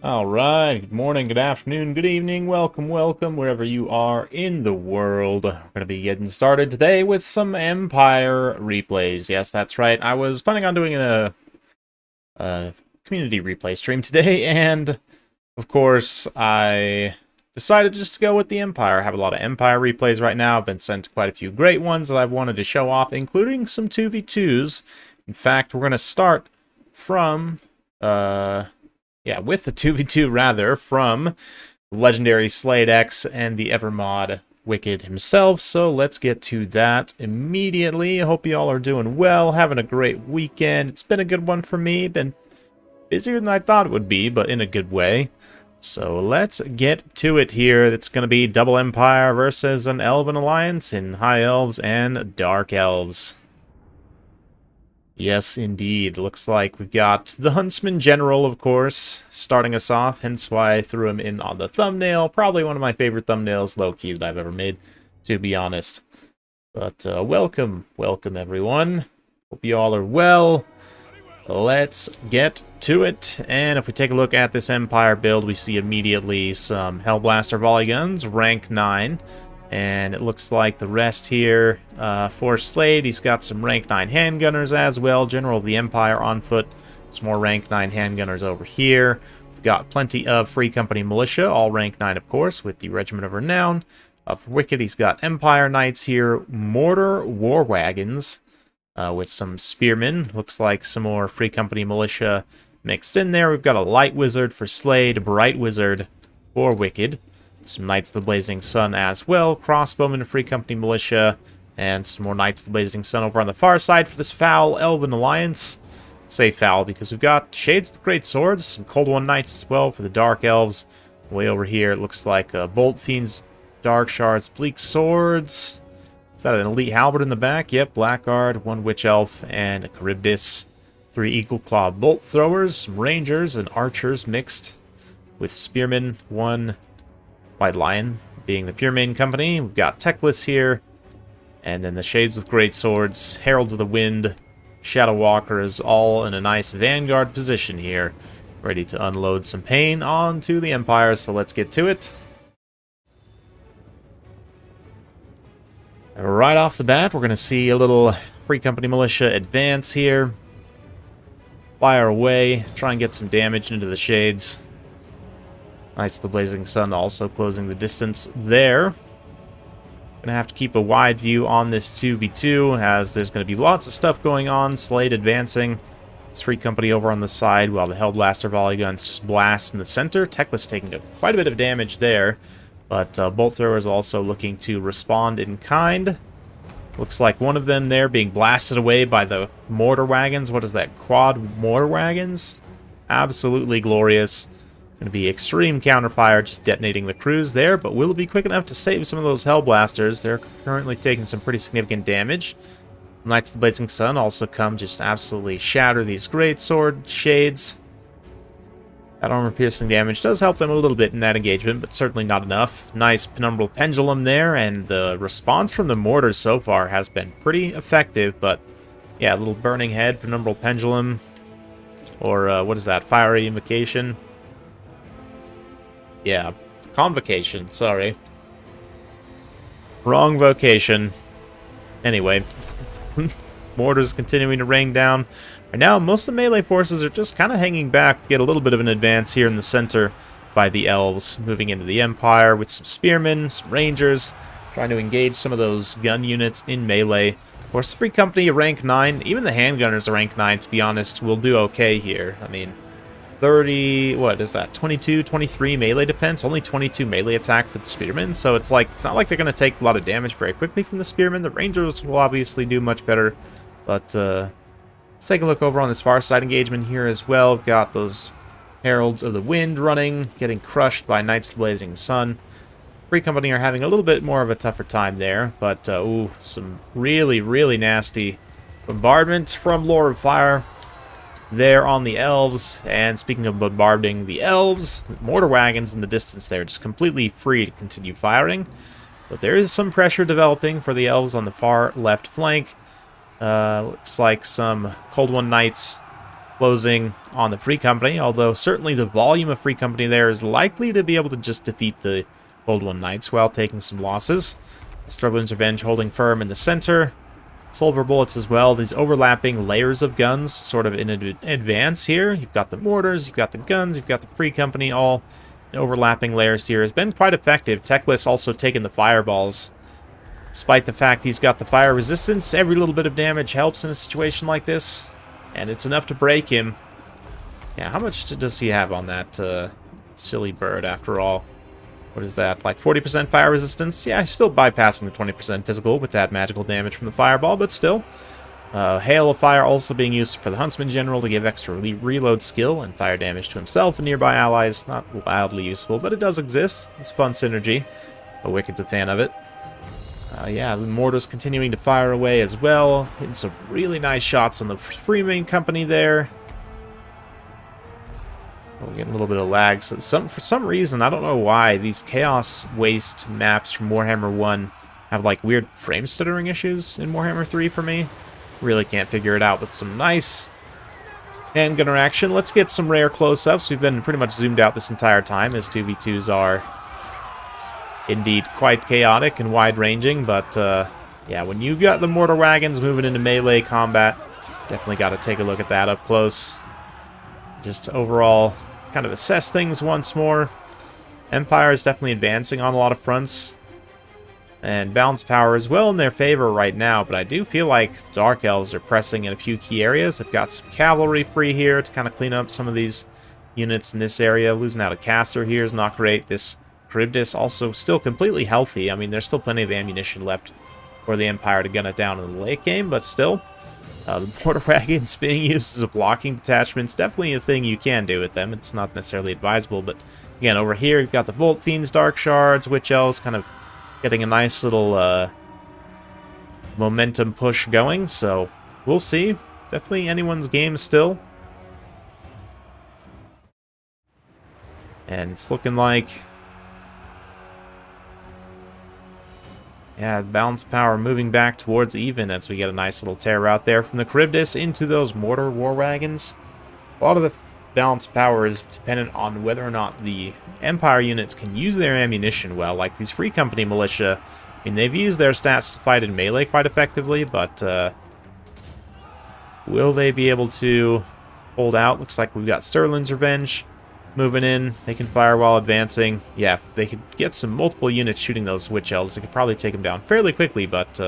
All right, good morning, good afternoon, good evening, welcome, wherever you are in the world. We're going to be getting started today with some Empire replays. Yes, that's right. I was planning on doing a community replay stream today, and of course, I decided just to go with the Empire. I have a lot of Empire replays right now. I've been sent quite a few great ones that I've wanted to show off, including some 2v2s. In fact, we're going to start from... with the 2v2 rather, from legendary Slade X and the Evermod Wicked himself. So let's get to that immediately. I hope you all are doing well, having a great weekend. It's been a good one for me. Been busier than I thought it would be, but in a good way. So let's get to it here. It's going to be Double Empire versus an Elven Alliance in High Elves and Dark Elves. Yes, indeed. Looks like we've got the Huntsman General, of course, starting us off, hence why I threw him in on the thumbnail. Probably one of my favorite thumbnails, low-key, that I've ever made, to be honest. But welcome everyone. Hope you all are well. Let's get to it. And if we take a look at this Empire build, we see immediately some Hellblaster volley guns, rank 9. And it looks like the rest here for Slade, he's got some rank 9 handgunners as well. General of the Empire on foot. Some more rank 9 handgunners over here. We've got plenty of Free Company Militia, all rank 9 of course, with the Regiment of Renown. For Wicked, he's got Empire Knights here. Mortar War Wagons with some Spearmen. Looks like some more Free Company Militia mixed in there. We've got a Light Wizard for Slade, a Bright Wizard for Wicked. Some Knights of the Blazing Sun as well, Crossbowmen, Free Company Militia, and some more Knights of the Blazing Sun over on the far side for this foul Elven Alliance. I say foul because we've got Shades with Great Swords, some Cold One Knights as well for the Dark Elves. Way over here, it looks like Bolt Fiends, Dark Shards, Bleak Swords. Is that an Elite Halberd in the back? Yep, Blackguard, one Witch Elf, and a Charybdis. 3 Eagle Claw Bolt Throwers, some Rangers and Archers mixed with Spearmen, 1 White Lion being the pure main company. We've got Techless here, and then the Shades with Great Swords, Heralds of the Wind, Shadow Walkers, all in a nice vanguard position here, ready to unload some pain onto the Empire. So let's get to it. Right off the bat, we're going to see a little Free Company Militia advance here. Fire away, try and get some damage into the Shades. Knights of the Blazing Sun also closing the distance there. Gonna have to keep a wide view on this 2v2 as there's gonna be lots of stuff going on. Slade advancing. This Free Company over on the side while the Hellblaster volley guns just blast in the center. Techless taking quite a bit of damage there, but Bolt Throwers also looking to respond in kind. Looks like one of them there being blasted away by the mortar wagons. What is that? Quad mortar wagons? Absolutely glorious. Going to be extreme counterfire, just detonating the crews there, but will it be quick enough to save some of those Hellblasters? They're currently taking some pretty significant damage. Knights of the Blazing Sun also come just absolutely shatter these Great Sword Shades. That armor-piercing damage does help them a little bit in that engagement, but certainly not enough. Nice Penumbral Pendulum there, and the response from the mortars so far has been pretty effective, but yeah, a little Burning Head, Penumbral Pendulum, or what is that, Fiery Invocation? Yeah, Convocation, sorry. Wrong vocation. Anyway, mortars continuing to rain down. Right now, most of the melee forces are just kind of hanging back, get a little bit of an advance here in the center by the Elves, moving into the Empire with some Spearmen, some Rangers, trying to engage some of those gun units in melee. Of course, the Free Company rank 9, even the handgunners are rank 9, to be honest, will do okay here. I mean, 30, what is that, 22, 23 melee defense, only 22 melee attack for the Spearmen, so it's not like they're going to take a lot of damage very quickly from the Spearmen. The Rangers will obviously do much better, but let's take a look over on this far side engagement here as well. We've got those Heralds of the Wind running, getting crushed by Knights of the Blazing Sun. Free Company are having a little bit more of a tougher time there, but ooh, some really, really nasty bombardment from Lord of Fire there on the Elves. And speaking of bombarding the Elves, mortar wagons in the distance there just completely free to continue firing. But there is some pressure developing for the Elves on the far left flank. Looks like some Cold One Knights closing on the Free Company, although certainly the volume of Free Company there is likely to be able to just defeat the Gold One Knights while taking some losses. Sterling's Revenge holding firm in the center. Silver Bullets as well. These overlapping layers of guns sort of in advance here. You've got the mortars, you've got the guns, you've got the Free Company, all overlapping layers here. Has been quite effective. Teclis also taking the fireballs. Despite the fact he's got the fire resistance, every little bit of damage helps in a situation like this. And it's enough to break him. Yeah, how much does he have on that silly bird after all? What is that, like 40% fire resistance? Yeah, he's still bypassing the 20% physical with that magical damage from the fireball, but still. Hail of Fire also being used for the Huntsman General to give extra reload skill and fire damage to himself and nearby allies. Not wildly useful, but it does exist. It's fun synergy. Wicked's a fan of it. Yeah, the mortars continuing to fire away as well. Hitting some really nice shots on the Freeman Company there. We're getting a little bit of lag. So for some reason, I don't know why, these Chaos Waste maps from Warhammer 1 have like weird frame stuttering issues in Warhammer 3 for me. Really can't figure it out, but some nice handgunner action. Let's get some rare close-ups. We've been pretty much zoomed out this entire time, as 2v2s are indeed quite chaotic and wide-ranging, but yeah, when you got the mortar wagons moving into melee combat, definitely got to take a look at that up close. Just overall kind of assess things once more. Empire is definitely advancing on a lot of fronts, and balance power is well in their favor right now, but I do feel like the Dark Elves are pressing in a few key areas. They've got some cavalry free here to kind of clean up some of these units in this area. Losing out a caster here is not great. This Charybdis also still completely healthy. I mean, there's still plenty of ammunition left for the Empire to gun it down in the late game, but still. The mortar wagons being used as a blocking detachment is definitely a thing you can do with them. It's not necessarily advisable, but again, over here you've got the Bolt Fiends, Dark Shards, Witch Elves kind of getting a nice little momentum push going, so we'll see. Definitely anyone's game still. And it's looking like, yeah, balance power moving back towards even as we get a nice little tear out there from the Charybdis into those mortar war wagons. A lot of the balance power is dependent on whether or not the Empire units can use their ammunition well, like these Free Company militia. I mean, they've used their stats to fight in melee quite effectively, but will they be able to hold out? Looks like we've got Sterling's Revenge moving in. They can fire while advancing. Yeah, if they could get some multiple units shooting those Witch Elves, they could probably take them down fairly quickly, but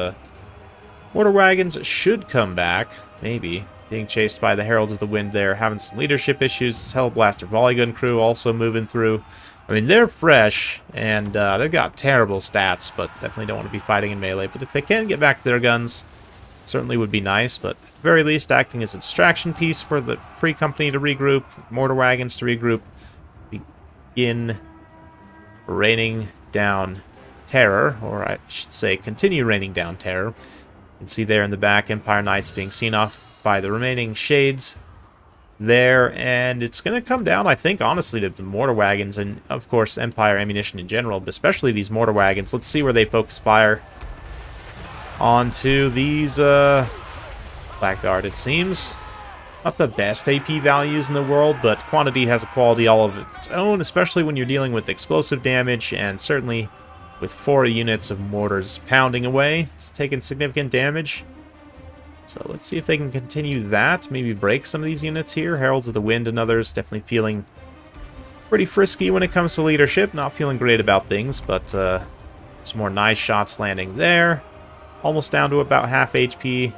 mortar wagons should come back, maybe. Being chased by the Heralds of the Wind there, having some leadership issues. This Hellblaster Volley Gun crew also moving through. I mean, they're fresh, and they've got terrible stats, but definitely don't want to be fighting in melee. But if they can get back to their guns, certainly would be nice, but at the very least, acting as a distraction piece for the Free Company to regroup, mortar wagons to regroup, begin raining down terror, or I should say continue raining down terror. You can see there in the back, Empire Knights being seen off by the remaining shades there, and it's going to come down, I think, honestly, to the mortar wagons and, of course, Empire ammunition in general, but especially these mortar wagons. Let's see where they focus fire onto these Blackguard. It seems not the best AP values in the world, but quantity has a quality all of its own, especially when you're dealing with explosive damage, and certainly with 4 units of mortars pounding away, it's taking significant damage. So let's see if they can continue that, maybe break some of these units here. Heralds of the Wind and others definitely feeling pretty frisky when it comes to leadership, not feeling great about things, but some more nice shots landing there. Almost down to about half HP.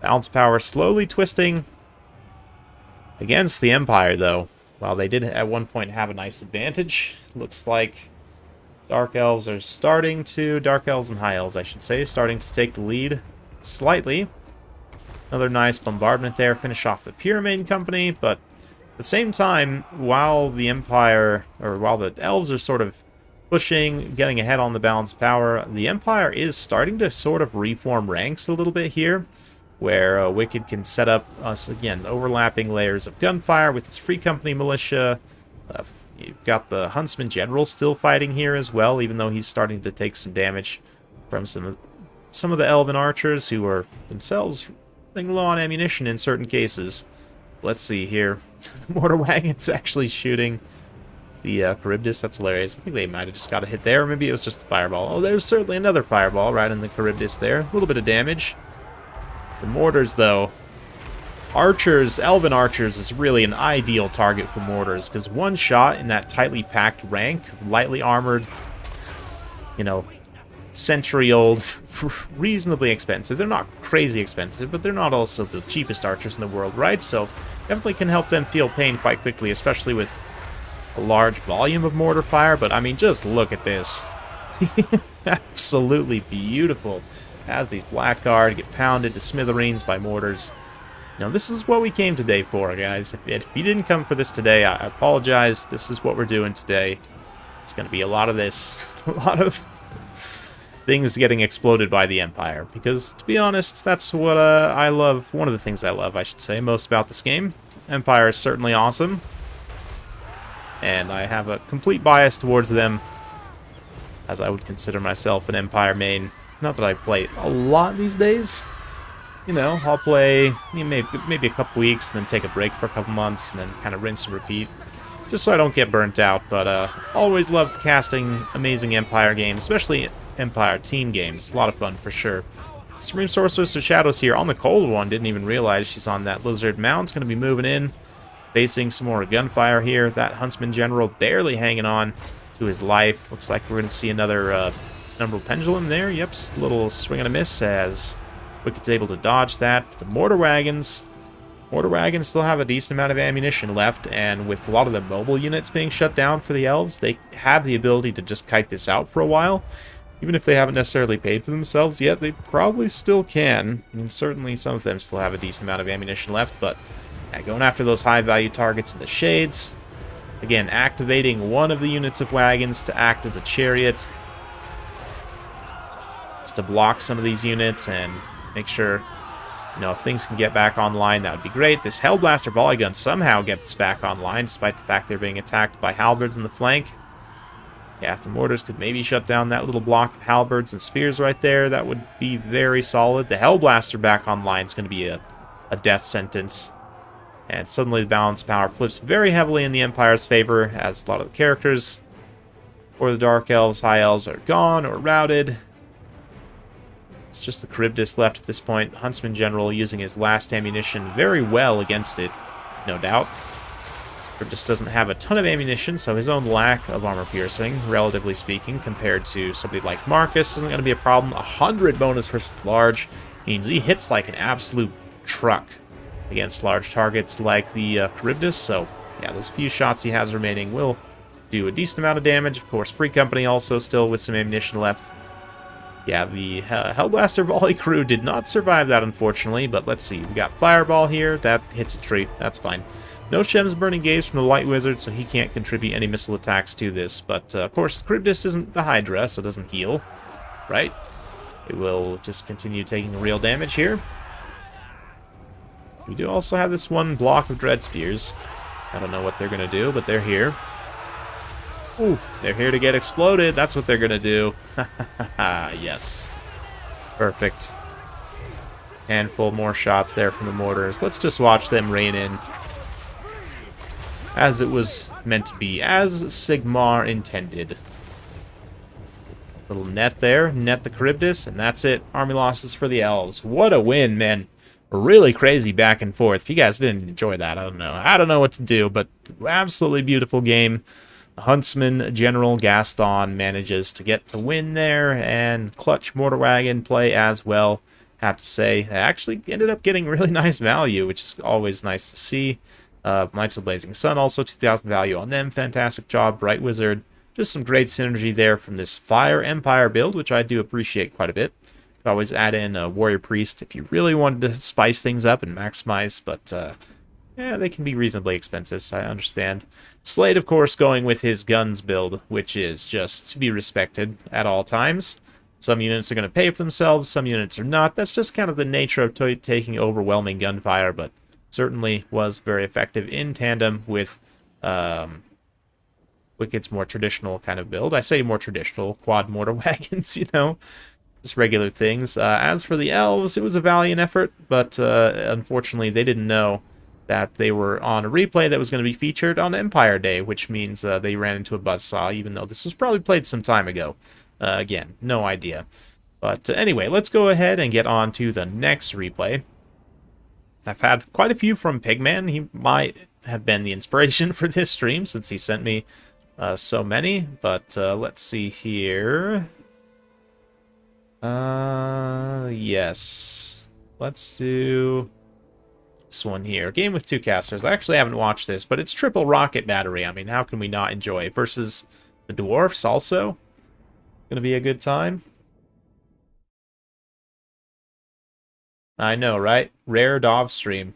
Balance power slowly twisting against the Empire, though. While they did at one point have a nice advantage, looks like Dark Elves are starting to... Dark Elves and High Elves, I should say, starting to take the lead slightly. Another nice bombardment there, finish off the Pyramid Company, but at the same time, while the Empire, or while the Elves are sort of pushing, getting ahead on the balance power, the Empire is starting to sort of reform ranks a little bit here, where Wicked can set up, again, overlapping layers of gunfire with its Free Company militia. You've got the Huntsman General still fighting here as well, even though he's starting to take some damage from some of the Elven archers, who are themselves running low on ammunition in certain cases. Let's see here. The mortar wagon's actually shooting the Charybdis. That's hilarious. I think they might have just got a hit there. Or maybe it was just a fireball. Oh, there's certainly another fireball right in the Charybdis there. A little bit of damage. The mortars, though. Archers, Elven Archers, is really an ideal target for mortars, because one shot in that tightly packed rank, lightly armored, you know, century-old, reasonably expensive. They're not crazy expensive, but they're not also the cheapest archers in the world, right? So definitely can help them feel pain quite quickly, especially with a large volume of mortar fire. But I mean, just look at this. Absolutely beautiful. As these blackguard get pounded to smithereens by mortars. Now, this is what we came today for, guys. If you didn't come for this today, I apologize. This is what we're doing today. It's going to be a lot of this. A lot of things getting exploded by the Empire. Because, to be honest, that's what I love. One of the things I love, I should say, most about this game. Empire is certainly awesome. And I have a complete bias towards them, as I would consider myself an Empire main. Not that I play a lot these days. You know, I'll play maybe a couple weeks, and then take a break for a couple months, and then kind of rinse and repeat. Just so I don't get burnt out, but always loved casting amazing Empire games, especially Empire team games. A lot of fun, for sure. Supreme Sorceress of Shadows here on the cold one. Didn't even realize she's on that lizard mount. Going to be moving in, facing some more gunfire here. That Huntsman General barely hanging on to his life. Looks like we're going to see another Umbral Pendulum there. Yep, a little swing and a miss as Wicked's able to dodge that. The mortar wagons still have a decent amount of ammunition left, and with a lot of the mobile units being shut down for the elves, they have the ability to just kite this out for a while. Even if they haven't necessarily paid for themselves yet, they probably still can. I mean, certainly some of them still have a decent amount of ammunition left, but going after those high-value targets in the shades. Again, activating one of the units of wagons to act as a chariot, just to block some of these units and make sure, you know, if things can get back online, that would be great. This Hellblaster volley gun somehow gets back online, despite the fact they're being attacked by halberds in the flank. Yeah, if the mortars could maybe shut down that little block of halberds and spears right there, that would be very solid. The Hellblaster back online is going to be a death sentence. And suddenly the balance power flips very heavily in the Empire's favor, as a lot of the characters, or the Dark Elves, High Elves, are gone or routed. It's just the Charybdis left at this point. The Huntsman General using his last ammunition very well against it, no doubt. Charybdis doesn't have a ton of ammunition, so his own lack of armor piercing, relatively speaking, compared to somebody like Marcus, isn't going to be a problem. 100 bonus versus large means he hits like an absolute truck against large targets like the Charybdis. So, yeah, those few shots he has remaining will do a decent amount of damage. Of course, Free Company also still with some ammunition left. Yeah, the Hellblaster volley crew did not survive that, unfortunately, but let's see. We got Fireball here. That hits a tree. That's fine. No Shem's Burning Gaze from the Light Wizard, so he can't contribute any missile attacks to this. But, of course, Charybdis isn't the Hydra, so it doesn't heal, right? It will just continue taking real damage here. We do also have this one block of Dread Spears. I don't know what they're going to do, but they're here. Oof, they're here to get exploded. That's what they're going to do. Yes. Perfect. Handful more shots there from the mortars. Let's just watch them rain in. As it was meant to be. As Sigmar intended. Little net there. Net the Charybdis. And that's it. Army losses for the Elves. What a win, man. Really crazy back and forth. If you guys didn't enjoy that, I don't know. I don't know what to do, but absolutely beautiful game. The Huntsman General Gaston manages to get the win there, and clutch mortar wagon play as well. Have to say, they actually ended up getting really nice value, which is always nice to see. Knights of the Blazing Sun also 2,000 value on them. Fantastic job, Bright Wizard. Just some great synergy there from this Fire Empire build, which I do appreciate quite a bit. Could always add in a Warrior Priest if you really wanted to spice things up and maximize, but yeah, they can be reasonably expensive, so I understand. Slade, of course, going with his guns build, which is just to be respected at all times. Some units are going to pay for themselves, some units are not. That's just kind of the nature of taking overwhelming gunfire, but certainly was very effective in tandem with Wicked's more traditional kind of build. I say more traditional, quad mortar wagons, you know, just regular things. As for the Elves, it was a valiant effort, but unfortunately they didn't know that they were on a replay that was going to be featured on Empire Day, which means they ran into a buzzsaw, even though this was probably played some time ago. Again, no idea. But anyway, let's go ahead and get on to the next replay. I've had quite a few from Pigman. He might have been the inspiration for this stream since he sent me so many. But let's see here. Yes. Let's do this one here. Game with two casters. I actually haven't watched this, but it's triple rocket battery. I mean, how can we not enjoy it? Versus the dwarfs also. Gonna be a good time. I know, right? Rare Dov stream.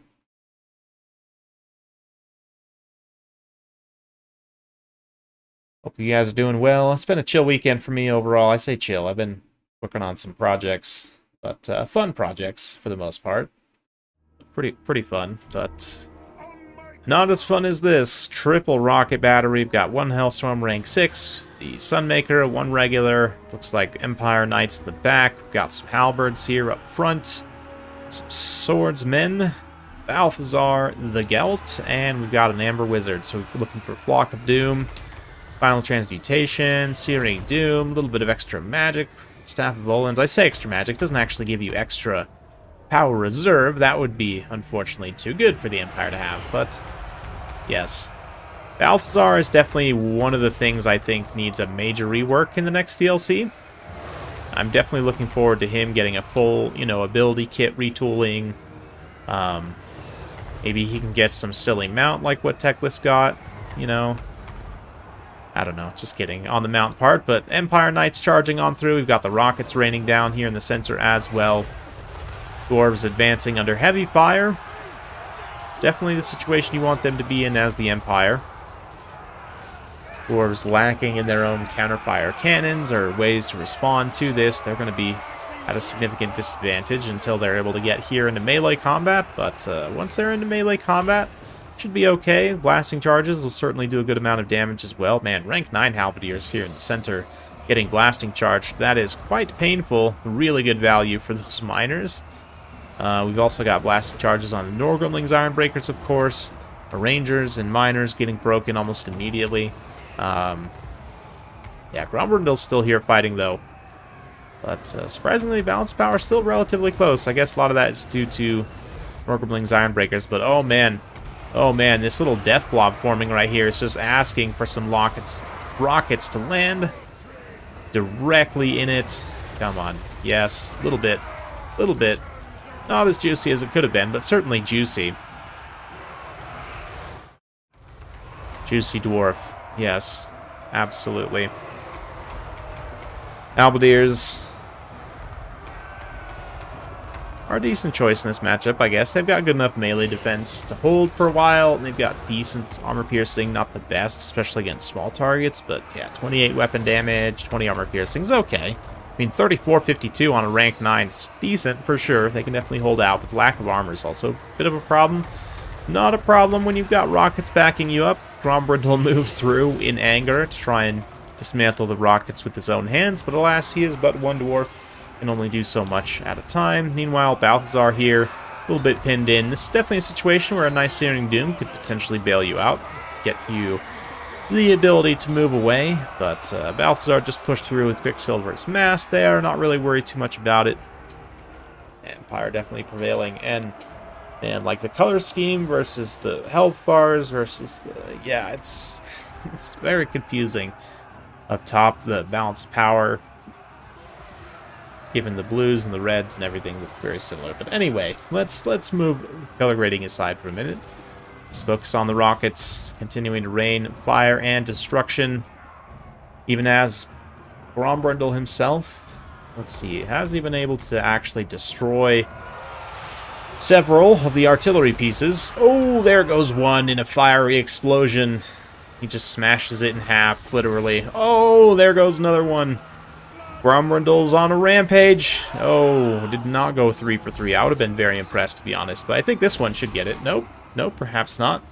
Hope you guys are doing well. It's been a chill weekend for me overall. I say chill. I've been working on some projects, but fun projects for the most part. Pretty fun, but not as fun as this. Triple rocket battery. We've got one Hellstorm rank 6, the Sunmaker, one regular. Looks like Empire Knights in the back. We've got some halberds here up front. Some swordsmen, Balthazar the Gelt, and we've got an Amber Wizard. So we're looking for Flock of Doom, Final Transmutation, Searing Doom, a little bit of extra magic, Staff of Olens. I say extra magic, it doesn't actually give you extra power reserve. That would be, unfortunately, too good for the Empire to have, but yes. Balthazar is definitely one of the things I think needs a major rework in the next DLC. I'm definitely looking forward to him getting a full, ability kit retooling. Maybe he can get some silly mount like what Teclis got, I don't know, just kidding on the mount part. But Empire Knights charging on through. We've got the rockets raining down here in the center as well. Dwarves advancing under heavy fire. It's definitely the situation you want them to be in as the Empire. Dwarves lacking in their own counterfire cannons or ways to respond to this. They're going to be at a significant disadvantage until they're able to get here into melee combat. But once they're into melee combat, it should be okay. Blasting charges will certainly do a good amount of damage as well. Man, rank 9 halberdiers here in the center getting blasting charged. That is quite painful. Really good value for those miners. We've also got blasting charges on the Norgrimling's Ironbreakers, of course. The Rangers and miners getting broken almost immediately. Yeah, Grombrindal's still here fighting, though. But surprisingly, balance power still relatively close. I guess a lot of that is due to Norgrimling's Ironbreakers. But oh man, this little death blob forming right here is just asking for some rockets to land directly in it. Come on, yes, a little bit. Not as juicy as it could have been, but certainly juicy. Juicy dwarf. Yes, absolutely. Halberdiers are a decent choice in this matchup, I guess. They've got good enough melee defense to hold for a while, and they've got decent armor piercing. Not the best, especially against small targets, but yeah, 28 weapon damage, 20 armor piercing is okay. I mean, 34-52 on a rank 9 is decent for sure. They can definitely hold out, but lack of armor is also a bit of a problem. Not a problem when you've got rockets backing you up. Grombrindal moves through in anger to try and dismantle the rockets with his own hands, but alas, he is but one dwarf, can only do so much at a time. Meanwhile, Balthazar here, a little bit pinned in. This is definitely a situation where a nice Searing Doom could potentially bail you out, get you the ability to move away, but Balthazar just pushed through with Quicksilver's Mass there, not really worried too much about it. Empire definitely prevailing, and man, like the color scheme versus the health bars versus yeah, it's very confusing. Up top, the balance of power, given the blues and the reds and everything, look very similar. But anyway, let's move color grading aside for a minute. Just focus on the rockets, continuing to rain fire and destruction, even as Grombrindal himself, let's see, has he been able to actually destroy several of the artillery pieces? Oh, there goes one in a fiery explosion. He just smashes it in half, literally. Oh, there goes another one. Grombrindal's on a rampage. Oh, did not go 3 for 3. I would have been very impressed, to be honest, but I think this one should get it. Nope, perhaps not.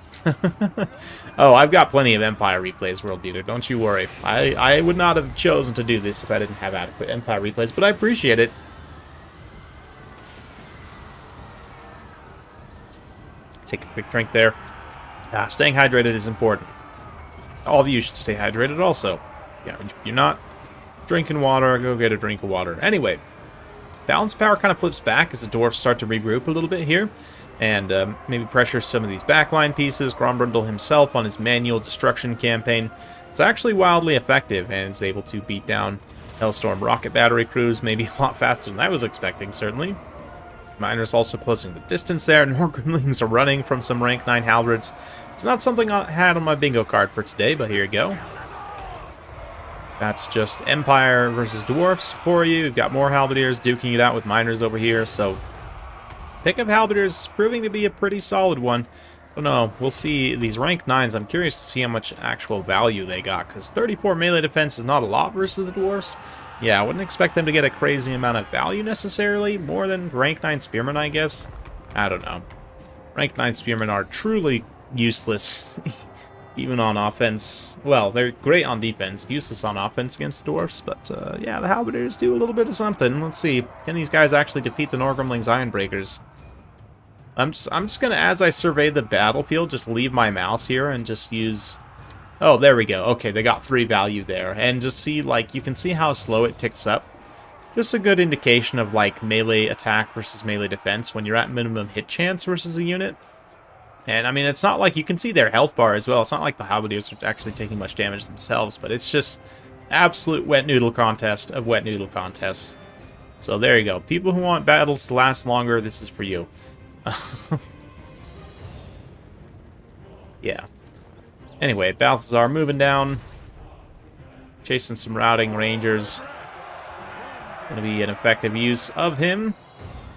Oh, I've got plenty of Empire replays, World Beater. Don't you worry. I would not have chosen to do this if I didn't have adequate Empire replays, but I appreciate it. Take a quick drink there. Staying hydrated is important. All of you should stay hydrated also. Yeah, if you're not drinking water, go get a drink of water. Anyway, balance power kind of flips back as the dwarfs start to regroup a little bit here. And maybe pressure some of these backline pieces. Grombrundle himself on his manual destruction campaign is actually wildly effective and is able to beat down Hellstorm rocket battery crews maybe a lot faster than I was expecting, certainly. Miners also closing the distance there. Norgremlings are running from some rank 9 halberds. It's not something I had on my bingo card for today, but here you go. That's just Empire versus Dwarfs for you. We've got more halberdiers duking it out with miners over here, so pick of halberdiers is proving to be a pretty solid one. I don't know, we'll see these rank 9s. I'm curious to see how much actual value they got, because 34 melee defense is not a lot versus the dwarfs. Yeah, I wouldn't expect them to get a crazy amount of value necessarily, more than rank 9 spearmen, I guess. I don't know. Rank 9 spearmen are truly useless, even on offense. Well, they're great on defense, useless on offense against dwarfs, but yeah, the halberdiers do a little bit of something. Let's see, can these guys actually defeat the Norgremlings Ironbreakers? I'm just gonna, as I survey the battlefield, just leave my mouse here and just use... Oh, there we go. Okay, they got 3 value there. And just see, like, you can see how slow it ticks up. Just a good indication of, like, melee attack versus melee defense when you're at minimum hit chance versus a unit. And, I mean, it's not like you can see their health bar as well. It's not like the halberdiers are actually taking much damage themselves, but it's just absolute wet noodle contest of wet noodle contests. So there you go. People who want battles to last longer, this is for you. Yeah. Anyway, Balthazar moving down, chasing some routing rangers. Going to be an effective use of him,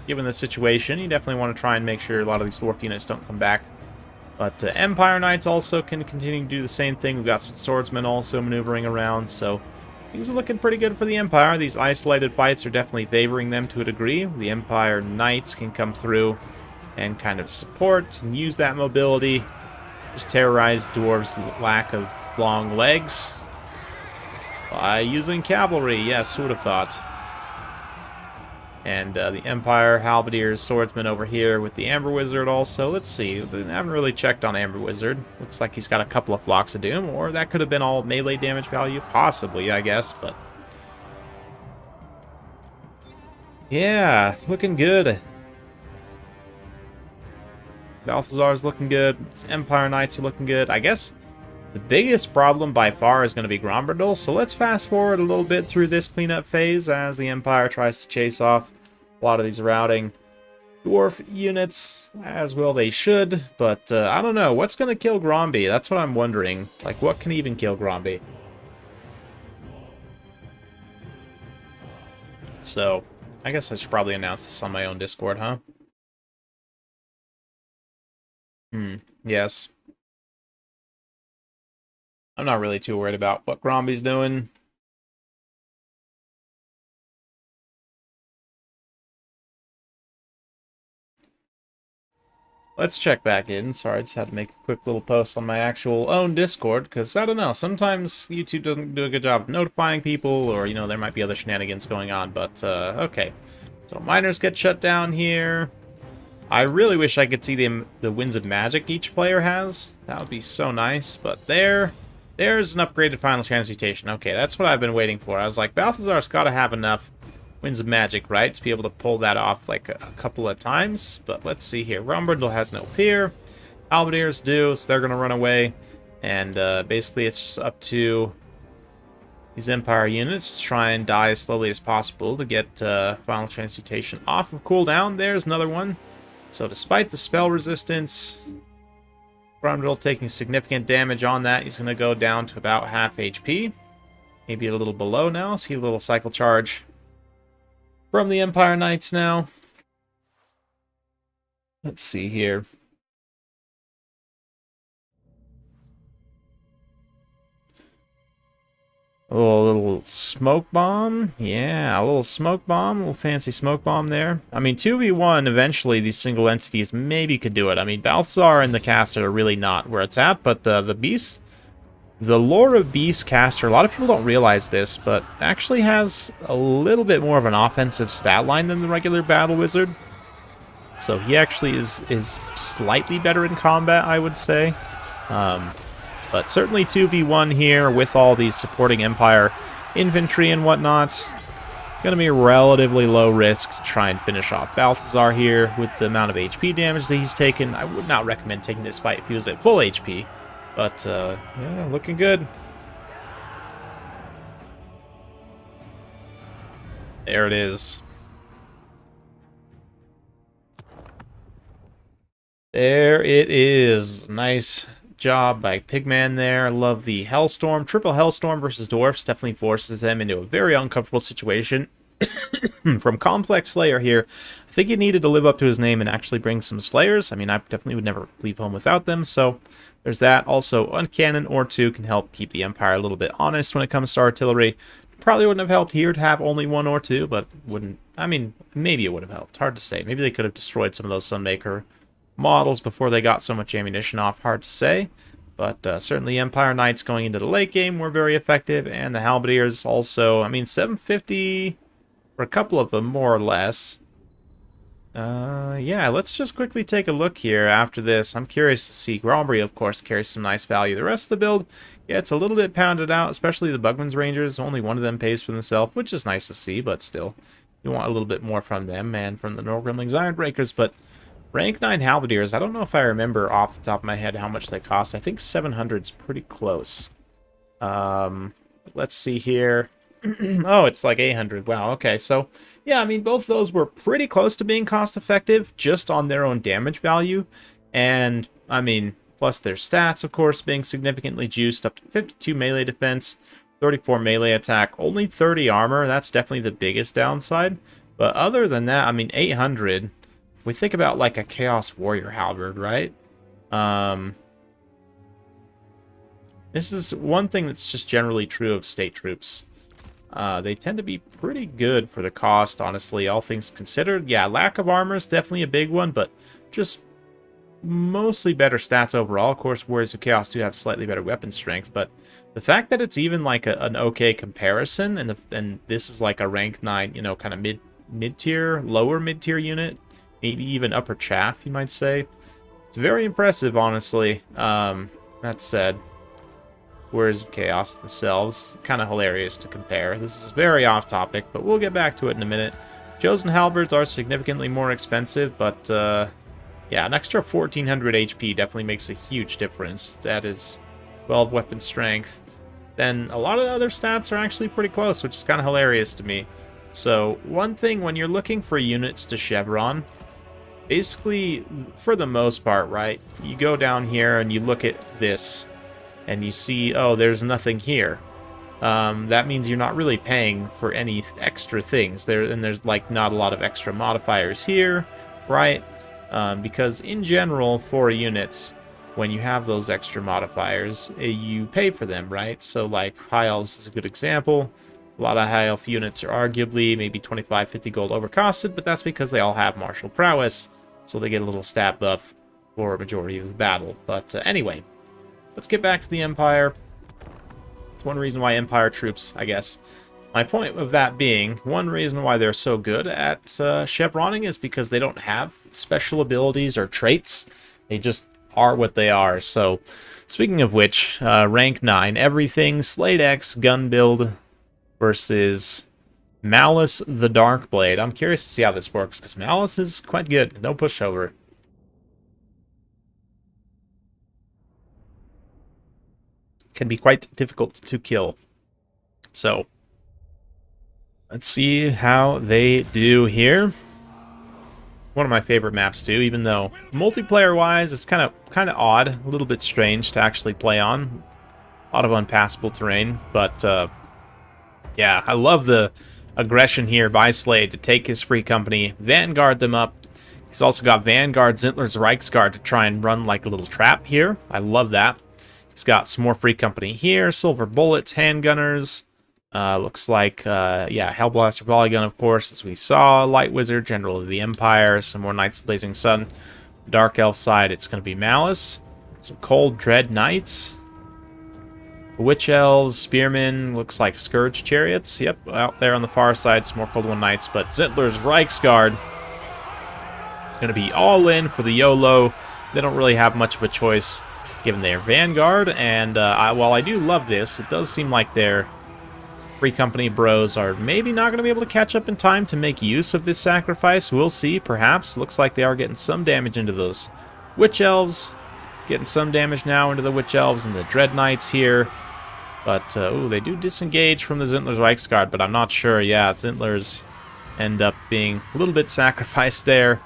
given the situation. You definitely want to try and make sure a lot of these dwarf units don't come back. But Empire Knights also can continue to do the same thing. We've got some swordsmen also maneuvering around, so things are looking pretty good for the Empire. These isolated fights are definitely favoring them to a degree. The Empire Knights can come through and kind of support and use that mobility. Just terrorize dwarves' lack of long legs by using cavalry. Yes, who would have thought? And the Empire halberdiers, swordsman over here with the Amber Wizard also. Let's see, I haven't really checked on Amber Wizard. Looks like he's got a couple of Flocks of Doom, or that could have been all melee damage value, possibly, I guess, but yeah, looking good. Balthazar's looking good. Empire Knights are looking good. I guess the biggest problem by far is going to be Grombrundle, so let's fast forward a little bit through this cleanup phase as the Empire tries to chase off a lot of these routing dwarf units, as well they should, but I don't know. What's going to kill Gromby? That's what I'm wondering. Like, what can even kill Gromby? So, I guess I should probably announce this on my own Discord, huh? Yes. I'm not really too worried about what Gromby's doing. Let's check back in. Sorry, I just had to make a quick little post on my actual own Discord, because, I don't know, sometimes YouTube doesn't do a good job of notifying people, or, you know, there might be other shenanigans going on, but, okay. So, miners get shut down here. I really wish I could see the Winds of Magic each player has. That would be so nice. But there's an upgraded Final Transmutation. Okay, that's what I've been waiting for. I was like, Balthazar's got to have enough Winds of Magic, right, to be able to pull that off like a couple of times. But let's see here. Grombrundle has no fear. Halberdiers do, so they're going to run away. And basically it's just up to these Empire units to try and die as slowly as possible to get Final Transmutation off of cooldown. There's another one. So despite the spell resistance, Grombrundle taking significant damage on that. He's going to go down to about half HP. Maybe a little below now. See a little cycle charge from the Empire Knights now. Let's see here. A little smoke bomb. Yeah, a little smoke bomb. A little fancy smoke bomb there. I mean, 2v1, eventually these single entities maybe could do it. I mean, Balthazar and the caster are really not where it's at, but the beast, the lore of Beast Caster, a lot of people don't realize this, but actually has a little bit more of an offensive stat line than the regular Battle Wizard. So he actually is slightly better in combat, I would say. But certainly 2v1 here with all these supporting Empire infantry and whatnot. Going to be relatively low risk to try and finish off Balthazar here with the amount of HP damage that he's taken. I would not recommend taking this fight if he was at full HP. But, yeah, looking good. There it is. There it is. Nice job by Pigman there. I love the Hellstorm. Triple Hellstorm versus Dwarfs definitely forces them into a very uncomfortable situation. From Complex Slayer here, I think he needed to live up to his name and actually bring some Slayers. I mean, I definitely would never leave home without them, so there's that. Also, Uncannon or two can help keep the Empire a little bit honest when it comes to artillery. Probably wouldn't have helped here to have only one or two, but wouldn't... I mean, maybe it would have helped. Hard to say. Maybe they could have destroyed some of those Sunmaker models before they got so much ammunition off. Hard to say. But certainly Empire Knights going into the late game were very effective. And the Halberdiers also, I mean, 750 for a couple of them, more or less. Yeah, let's just quickly take a look here after this. I'm curious to see. Grombry, of course, carries some nice value. The rest of the build, yeah, it's a little bit pounded out, especially the Bugman's Rangers. Only one of them pays for themselves, which is nice to see, but still, you want a little bit more from them and from the Norgrimlings Ironbreakers. But rank 9 Halberdiers, I don't know if I remember off the top of my head how much they cost. I think 700 is pretty close. Let's see here. Oh, it's like 800. Wow, okay. So, yeah, I mean, both those were pretty close to being cost-effective just on their own damage value. And, I mean, plus their stats, of course, being significantly juiced up to 52 melee defense, 34 melee attack, only 30 armor. That's definitely the biggest downside. But other than that, I mean, 800... If we think about like a Chaos Warrior Halberd, right? This is one thing that's just generally true of state troops. They tend to be pretty good for the cost, honestly, all things considered. Yeah, lack of armor is definitely a big one, but just mostly better stats overall. Of course, Warriors of Chaos do have slightly better weapon strength, but the fact that it's even like an okay comparison, and this is like a rank 9, you know, kind of mid-tier, lower mid-tier unit, maybe even upper chaff, you might say. It's very impressive, honestly. That said, Warriors of Chaos themselves, kind of hilarious to compare. This is very off topic, but we'll get back to it in a minute. Chosen Halberds are significantly more expensive, but yeah, an extra 1400 HP definitely makes a huge difference. That is 12 weapon strength. Then a lot of the other stats are actually pretty close, which is kind of hilarious to me. So one thing when you're looking for units to chevron, basically, for the most part, right, you go down here and you look at this, and you see, oh, there's nothing here. That means you're not really paying for any extra things. There's like not a lot of extra modifiers here, right? Because in general, for units, when you have those extra modifiers, you pay for them, right? So like High Elves is a good example. A lot of High Elf units are arguably maybe 25, 50 gold overcosted, but that's because they all have martial prowess, so they get a little stat buff for a majority of the battle. But anyway, let's get back to the Empire. It's one reason why Empire troops, I guess. My point of that being, one reason why they're so good at chevroning is because they don't have special abilities or traits. They just are what they are. So, speaking of which, rank 9, everything, Slate X, gun build versus Malice the Darkblade. I'm curious to see how this works, because Malice is quite good. No pushover. Can be quite difficult to kill. So, let's see how they do here. One of my favorite maps too, even though multiplayer-wise it's kind of odd, a little bit strange to actually play on. A lot of unpassable terrain, but yeah, I love the aggression here by Slade to take his free company, vanguard them up. He's also got Vanguard, Zintler's Reiksguard to try and run like a little trap here. I love that. He's got some more free company here, Silver Bullets, Handgunners. Looks like, yeah, Hellblaster Volleygun, of course, as we saw. Light Wizard, General of the Empire, some more Knights of the Blazing Sun. Dark Elf side, it's going to be Malice. Some Cold Dread Knights. Witch Elves, Spearmen, looks like Scourge Chariots. Yep, out there on the far side, some more Cold One Knights. But Zintler's Reiksguard going to be all in for the YOLO. They don't really have much of a choice given their Vanguard, and while I do love this, it does seem like their Free Company bros are maybe not going to be able to catch up in time to make use of this sacrifice. We'll see, perhaps. Looks like they are getting some damage into those Witch Elves. Getting some damage now into the Witch Elves and the Dread Knights here. But, ooh, they do disengage from the Zintler's Reiksguard, but I'm not sure. Yeah, Zintlers end up being a little bit sacrificed there.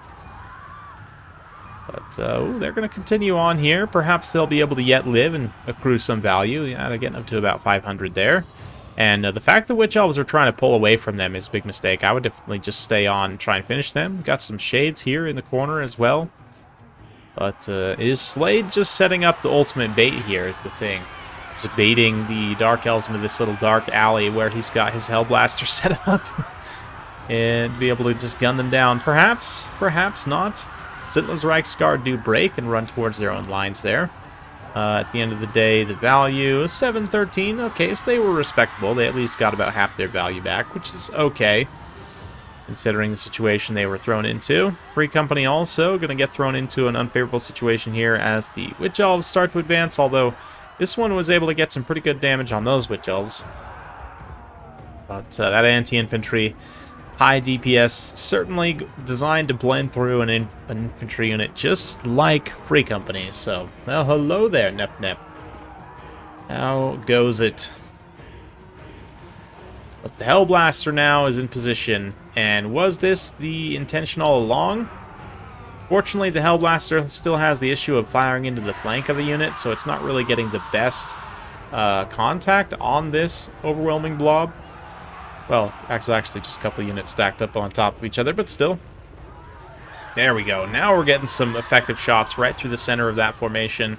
But, ooh, they're going to continue on here. Perhaps they'll be able to yet live and accrue some value. Yeah, they're getting up to about 500 there. And the fact that Witch Elves are trying to pull away from them is a big mistake. I would definitely just stay on and try and finish them. Got some shades here in the corner as well. But is Slade just setting up the ultimate bait here is the thing. He's baiting the Dark Elves into this little dark alley where he's got his Hellblaster set up. And be able to just gun them down. Perhaps, perhaps not. Zintler's Reiksguard do break and run towards their own lines there. At the end of the day, the value is 713. Okay, so they were respectable. They at least got about half their value back, which is okay, considering the situation they were thrown into. Free Company also going to get thrown into an unfavorable situation here as the Witch Elves start to advance, although this one was able to get some pretty good damage on those Witch Elves. But that anti-infantry, high DPS, certainly designed to blend through an infantry unit just like Free Company. So, well, hello there, Nep Nep. How goes it? But the Hellblaster now is in position, and was this the intention all along? Fortunately, the Hellblaster still has the issue of firing into the flank of the unit, so it's not really getting the best contact on this overwhelming blob. Well, actually just a couple units stacked up on top of each other, but still. There we go. Now we're getting some effective shots right through the center of that formation.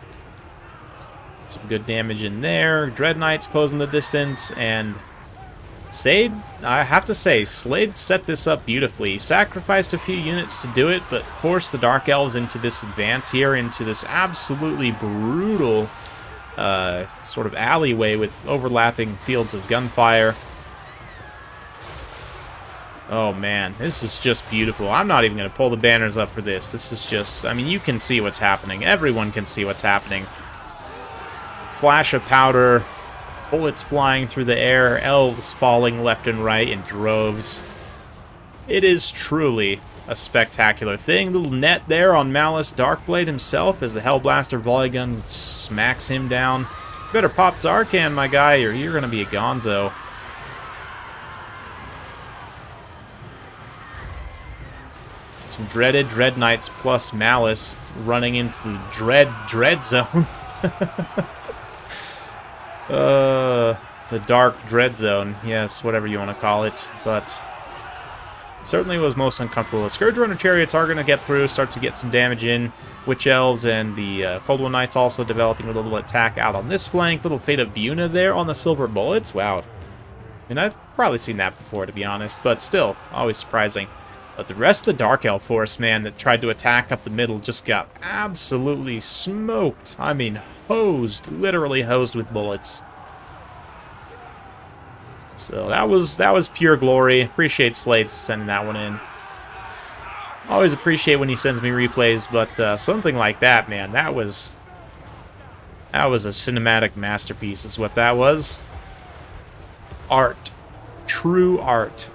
Some good damage in there. Dread Knights closing the distance, and Slade, I have to say, Slade set this up beautifully. He sacrificed a few units to do it, but forced the Dark Elves into this advance here, into this absolutely brutal sort of alleyway with overlapping fields of gunfire. Oh man, this is just beautiful. I'm not even going to pull the banners up for this. This is just, I mean, you can see what's happening. Everyone can see what's happening. Flash of powder, bullets flying through the air, elves falling left and right in droves. It is truly a spectacular thing. Little net there on Malice Darkblade himself as the Hellblaster volley gun smacks him down. You better pop Zarkan, my guy, or you're going to be a gonzo. Some dreaded Dread Knights plus Malice running into the Dread Zone. The Dark Dread Zone. Yes, whatever you want to call it. But certainly was most uncomfortable. The Scourge Runner Chariots are going to get through, start to get some damage in. Witch Elves and the Cold One Knights also developing a little attack out on this flank. Little Fate of Buna there on the Silver Bullets. Wow. I mean, I've probably seen that before, to be honest. But still, always surprising. But the rest of the Dark Elf force, man, that tried to attack up the middle just got absolutely smoked. I mean, hosed, literally hosed with bullets. So that was pure glory. Appreciate Slade sending that one in. Always appreciate when he sends me replays, but something like that, man, that was a cinematic masterpiece is what that was. Art. True art.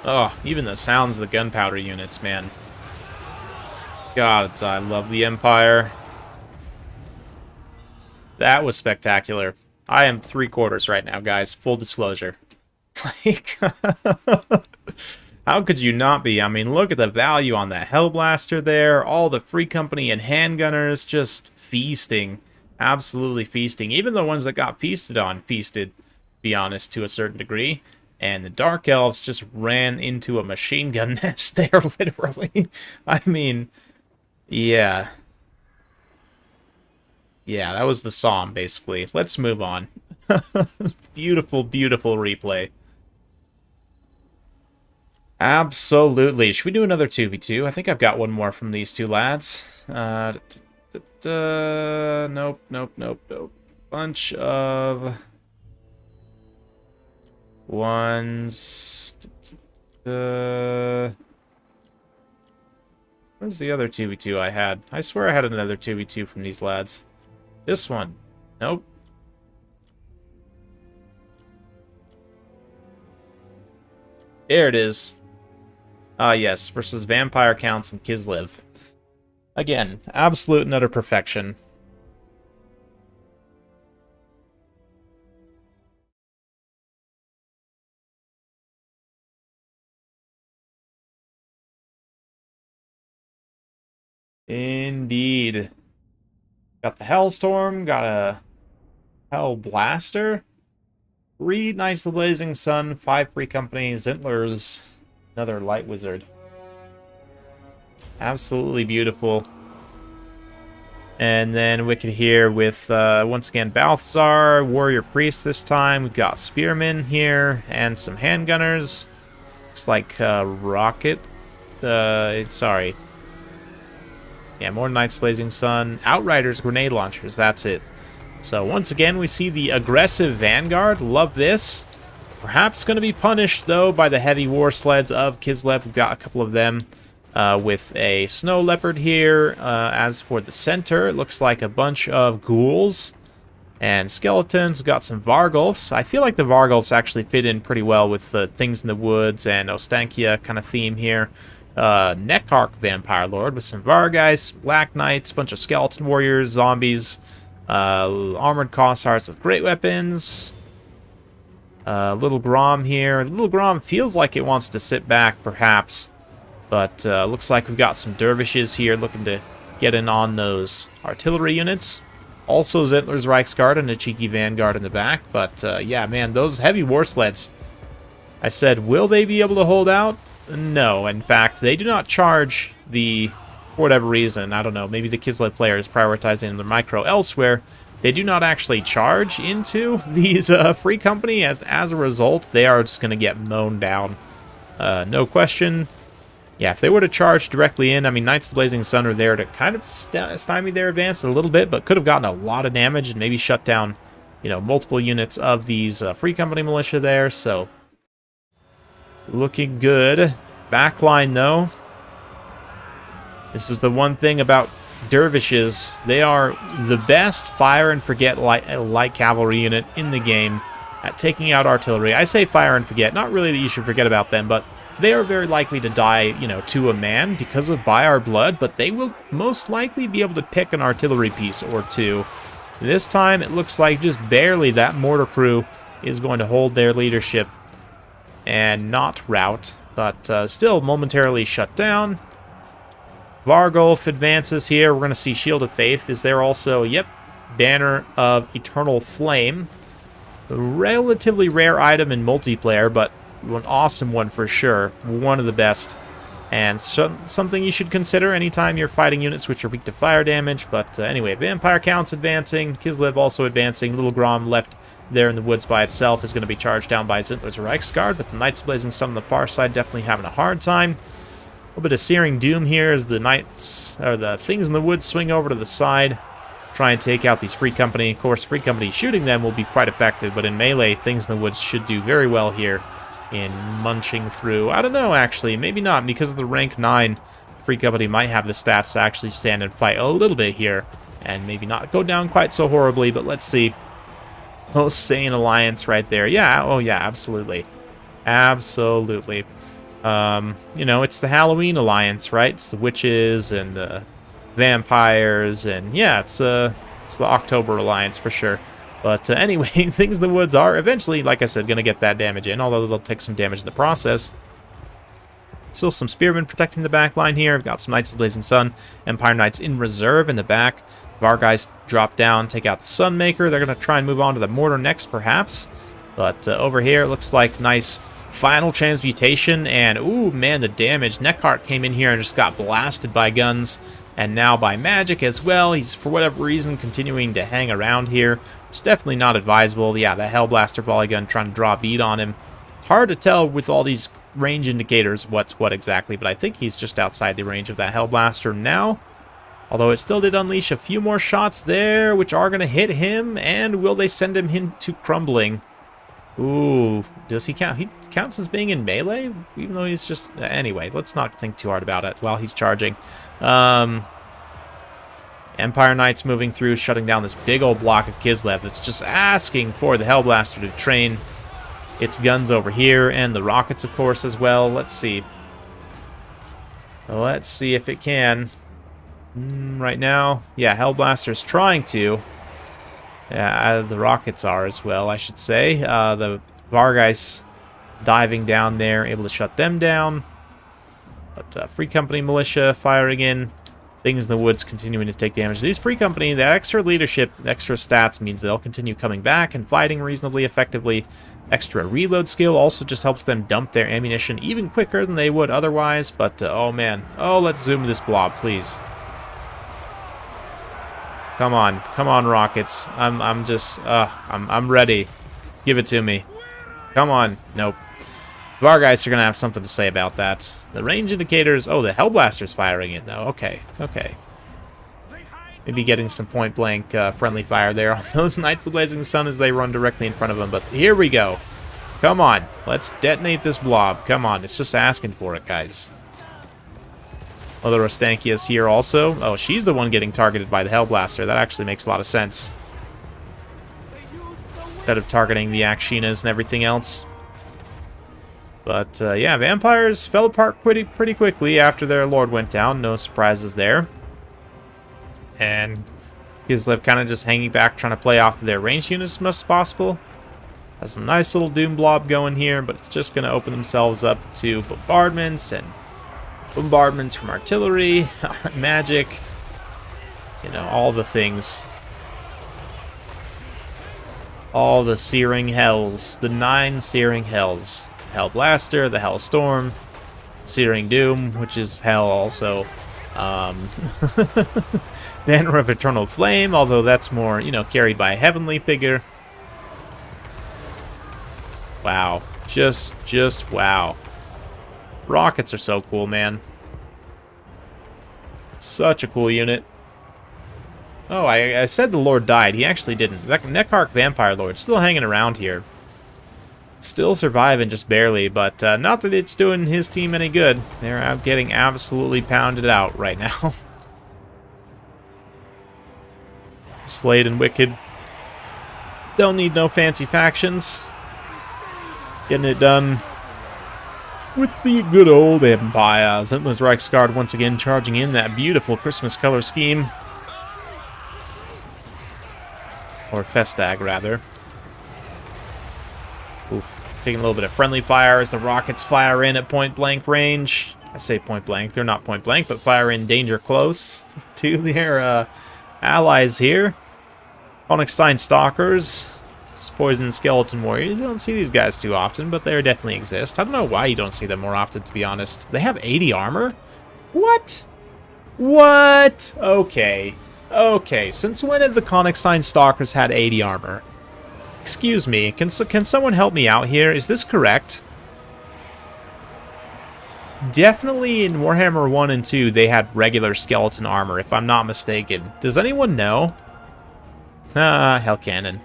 Oh, even the sounds of the gunpowder units, man. God, I love the Empire. That was spectacular. I am 3/4 right now, guys. Full disclosure. Like, how could you not be? I mean, look at the value on that Hellblaster there. All the Free Company and handgunners just feasting. Absolutely feasting. Even the ones that got feasted on feasted, to be honest, to a certain degree. And the Dark Elves just ran into a machine gun nest there, literally. I mean, yeah. Yeah, that was the Psalm, basically. Let's move on. Beautiful, beautiful replay. Absolutely. Should we do another 2v2? I think I've got one more from these two lads. Nope, nope, nope, nope. Bunch of ones. Where's the other 2v2 I had? I swear I had another 2v2 from these lads. This one. Nope. There it is. Ah, yes, versus Vampire Counts and Kislev. Again, absolute and utter perfection. Indeed. Got the Hellstorm, got a Hell Blaster, 3 Knights of the Blazing Sun, 5 Free Company, Zintlers, another Light Wizard. Absolutely beautiful. And then Wicked here with, once again, Balthazar, Warrior Priest this time. We've got Spearmen here, and some Handgunners. Looks like Rocket. Sorry. Yeah, more Knights Blazing Sun. Outriders, Grenade Launchers, that's it. So once again, we see the aggressive Vanguard. Love this. Perhaps going to be punished, though, by the heavy war sleds of Kislev. We've got a couple of them with a Snow Leopard here. As for the center, it looks like a bunch of ghouls and skeletons. We've got some Vargulfs. I feel like the Vargulfs actually fit in pretty well with the Things in the Woods and Ostankia kind of theme here. Neckarch Vampire Lord with some Vargeist, Black Knights, bunch of Skeleton Warriors, Zombies, Armored Cossars with great weapons. Little Grom here. Little Grom feels like it wants to sit back, perhaps. But looks like we've got some Dervishes here looking to get in on those artillery units. Also Zentler's Reichsguard and a cheeky Vanguard in the back. But yeah, man, those heavy war sleds. I said, will they be able to hold out? No, in fact, they do not charge the, for whatever reason, I don't know, maybe the Kislev player is prioritizing the micro elsewhere. They do not actually charge into these Free Company. As a result, they are just going to get mown down. No question. Yeah, if they were to charge directly in, I mean, Knights of the Blazing Sun are there to kind of stymie their advance a little bit, but could have gotten a lot of damage and maybe shut down, you know, multiple units of these Free Company militia there, so looking good. Backline, though. This is the one thing about Dervishes. They are the best fire and forget light cavalry unit in the game at taking out artillery. I say fire and forget. Not really that you should forget about them, but they are very likely to die, you know, to a man because of By Our Blood, but they will most likely be able to pick an artillery piece or two. This time, it looks like just barely that mortar crew is going to hold their leadership and not rout, but still momentarily shut down. Vargulf advances here. We're going to see Shield of Faith. Is there also, yep, Banner of Eternal Flame. A relatively rare item in multiplayer, but an awesome one for sure. One of the best. And something you should consider anytime you're fighting units which are weak to fire damage. But anyway, Vampire Count's advancing. Kislev also advancing. Little Grom left there in the woods by itself is going to be charged down by Zintler's Reichsguard, but the Knights Blazing Sun on the far side definitely having a hard time. A little bit of Searing Doom here as the Knights, or the Things in the Woods, swing over to the side, try and take out these Free Company. Of course, Free Company shooting them will be quite effective, but in melee, Things in the Woods should do very well here in munching through. I don't know, actually, maybe not, because of the rank 9, Free Company might have the stats to actually stand and fight a little bit here, and maybe not go down quite so horribly, but let's see. Oh, Sane Alliance right there. Yeah, oh yeah, absolutely. Absolutely. You know, it's the Halloween Alliance, right? It's the witches and the vampires, and yeah, it's the October Alliance for sure. But anyway, Things in the Woods are eventually, like I said, going to get that damage in, although they'll take some damage in the process. Still some Spearmen protecting the back line here. We've got some Knights of the Blazing Sun, Empire Knights in reserve in the back. Vargeist drop down, take out the Sunmaker. They're going to try and move on to the Mortar next, perhaps. But over here, it looks like nice final transmutation. And, ooh, man, the damage. Neckarch came in here and just got blasted by guns. And now by magic as well. He's, for whatever reason, continuing to hang around here. It's definitely not advisable. Yeah, the Hellblaster volley gun trying to draw a bead on him. It's hard to tell with all these range indicators what's what exactly. But I think he's just outside the range of that Hellblaster now. Although it still did unleash a few more shots there, which are going to hit him. And will they send him into crumbling? Ooh, does he count? He counts as being in melee, even though he's just... Anyway, let's not think too hard about it while he's charging. Empire Knight's moving through, shutting down this big old block of Kislev that's just asking for the Hellblaster to train its guns over here, and the rockets, of course, as well. Let's see. Let's see if it can. Right now, yeah, Hellblaster's trying to. Yeah, the rockets are as well, I should say. The Vargeist diving down there, able to shut them down. But Free Company Militia firing in. Things in the woods continuing to take damage. These Free Company, that extra leadership, extra stats means they'll continue coming back and fighting reasonably effectively. Extra reload skill also just helps them dump their ammunition even quicker than they would otherwise. But, oh man. Oh, let's zoom this blob, please. Come on, rockets. I'm ready. Give it to me. Come on. Nope. Vargeists are gonna have something to say about that. The range indicators. Oh, the Hellblaster's firing it though. Okay, okay. Maybe getting some point blank friendly fire there on those Knights of the Blazing Sun as they run directly in front of them. But here we go. Come on, let's detonate this blob. Come on, it's just asking for it, guys. Mother Ostankia's here also. Oh, she's the one getting targeted by the Hellblaster. That actually makes a lot of sense. Instead of targeting the Akshinas and everything else. But, yeah, Vampires fell apart pretty quickly after their Lord went down. No surprises there. And Kislev kind of just hanging back, trying to play off of their ranged units as much as possible. Has a nice little Doom Blob going here, but it's just going to open themselves up to bombardments and bombardments from artillery, magic, you know, all the things. All the searing hells, the 9 searing hells. The Hellblaster, the Hellstorm, Searing Doom, which is hell also. Banner of Eternal Flame, although that's more, you know, carried by a heavenly figure. Wow. Just wow. Rockets are so cool, man. Such a cool unit. Oh, I said the Lord died. He actually didn't. That Neckarch Vampire Lord still hanging around here. Still surviving just barely, but not that it's doing his team any good. They're out getting absolutely pounded out right now. Slade and Wicked. Don't need no fancy factions. Getting it done with the good old Empire. Zentless Reichsguard once again charging in that beautiful Christmas color scheme. Or Festag, rather. Oof. Taking a little bit of friendly fire as the rockets fire in at point-blank range. I say point-blank. They're not point-blank, but fire in danger close to their allies here. Onyxstein Stalkers. Poison Skeleton Warriors. You don't see these guys too often, but they definitely exist. I don't know why you don't see them more often, to be honest. They have 80 armor? What? What? Okay. Okay. Since when have the Onyxstein Stalkers had 80 armor? Excuse me. Can someone help me out here? Is this correct? Definitely in Warhammer 1 and 2, they had regular skeleton armor, if I'm not mistaken. Does anyone know? Ah, hell cannon.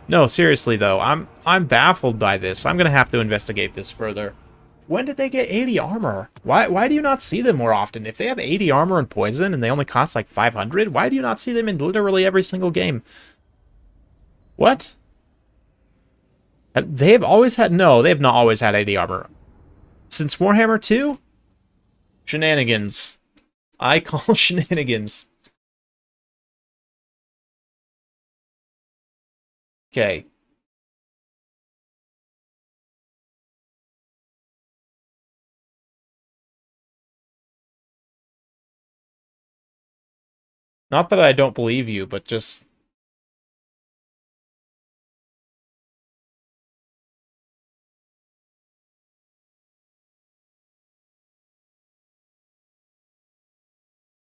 No, seriously though, I'm baffled by this. I'm gonna have to investigate this further. When did they get 80 armor? Why do you not see them more often? If they have 80 armor and poison and they only cost like 500, why do you not see them in literally every single game? What? They have always had... No, they have not always had 80 armor. Since Warhammer 2? Shenanigans. I call shenanigans. Okay. Not that I don't believe you, but just...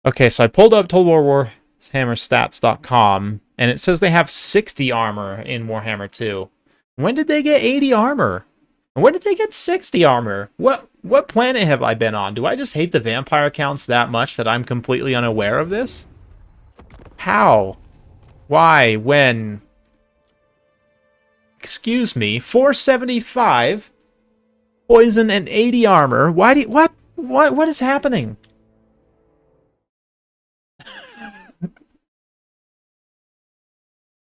Okay, so I pulled up Total War Warhammer Stats.com, and it says they have 60 armor in Warhammer 2. When did they get 80 armor? And when did they get 60 armor? What planet have I been on? Do I just hate the vampire counts that much that I'm completely unaware of this? How? Why? When? Excuse me, 475 poison and 80 armor. Why do you, what is happening?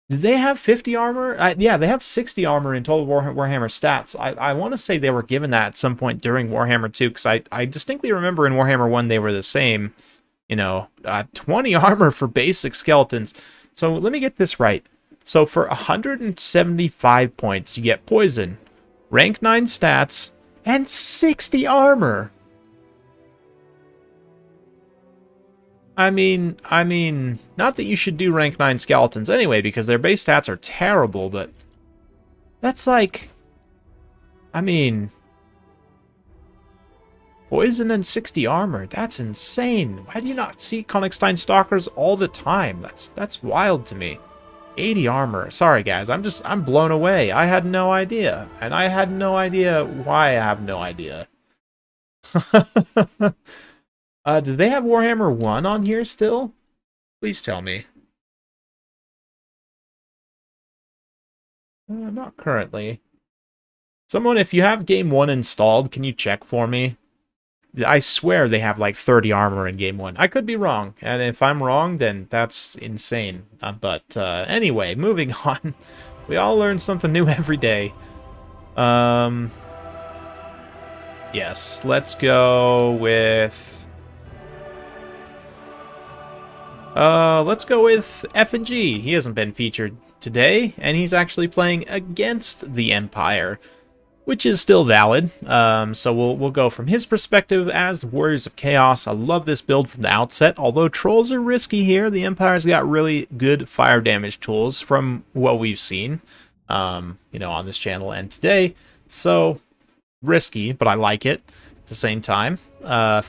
Did they have 50 armor? Yeah, they have 60 armor in total Warhammer stats. I want to say they were given that at some point during Warhammer 2, because I distinctly remember in Warhammer 1 they were the same. You know, 20 armor for basic skeletons. So let me get this right. So for 175 points, you get poison, rank 9 stats, and 60 armor. I mean, not that you should do rank 9 skeletons anyway, because their base stats are terrible, but that's like, I mean, poison and 60 armor, that's insane. Why do you not see Königstein Stalkers all the time? That's wild to me. 80 armor. Sorry guys, I'm blown away. I had no idea. And I had no idea why I have no idea. Do they have Warhammer 1 on here still? Please tell me. Not currently. Someone, if you have game 1 installed, can you check for me? I swear they have like 30 armor in game 1. I could be wrong, and if I'm wrong, then that's insane. But anyway, moving on. We all learn something new every day. Yes, let's go with... let's go with F&G. He hasn't been featured today, and he's actually playing against the Empire, which is still valid. So we'll go from his perspective as the Warriors of Chaos. I love this build from the outset. Although trolls are risky here, the Empire's got really good fire damage tools from what we've seen, you know, on this channel and today. So risky, but I like it at the same time. 4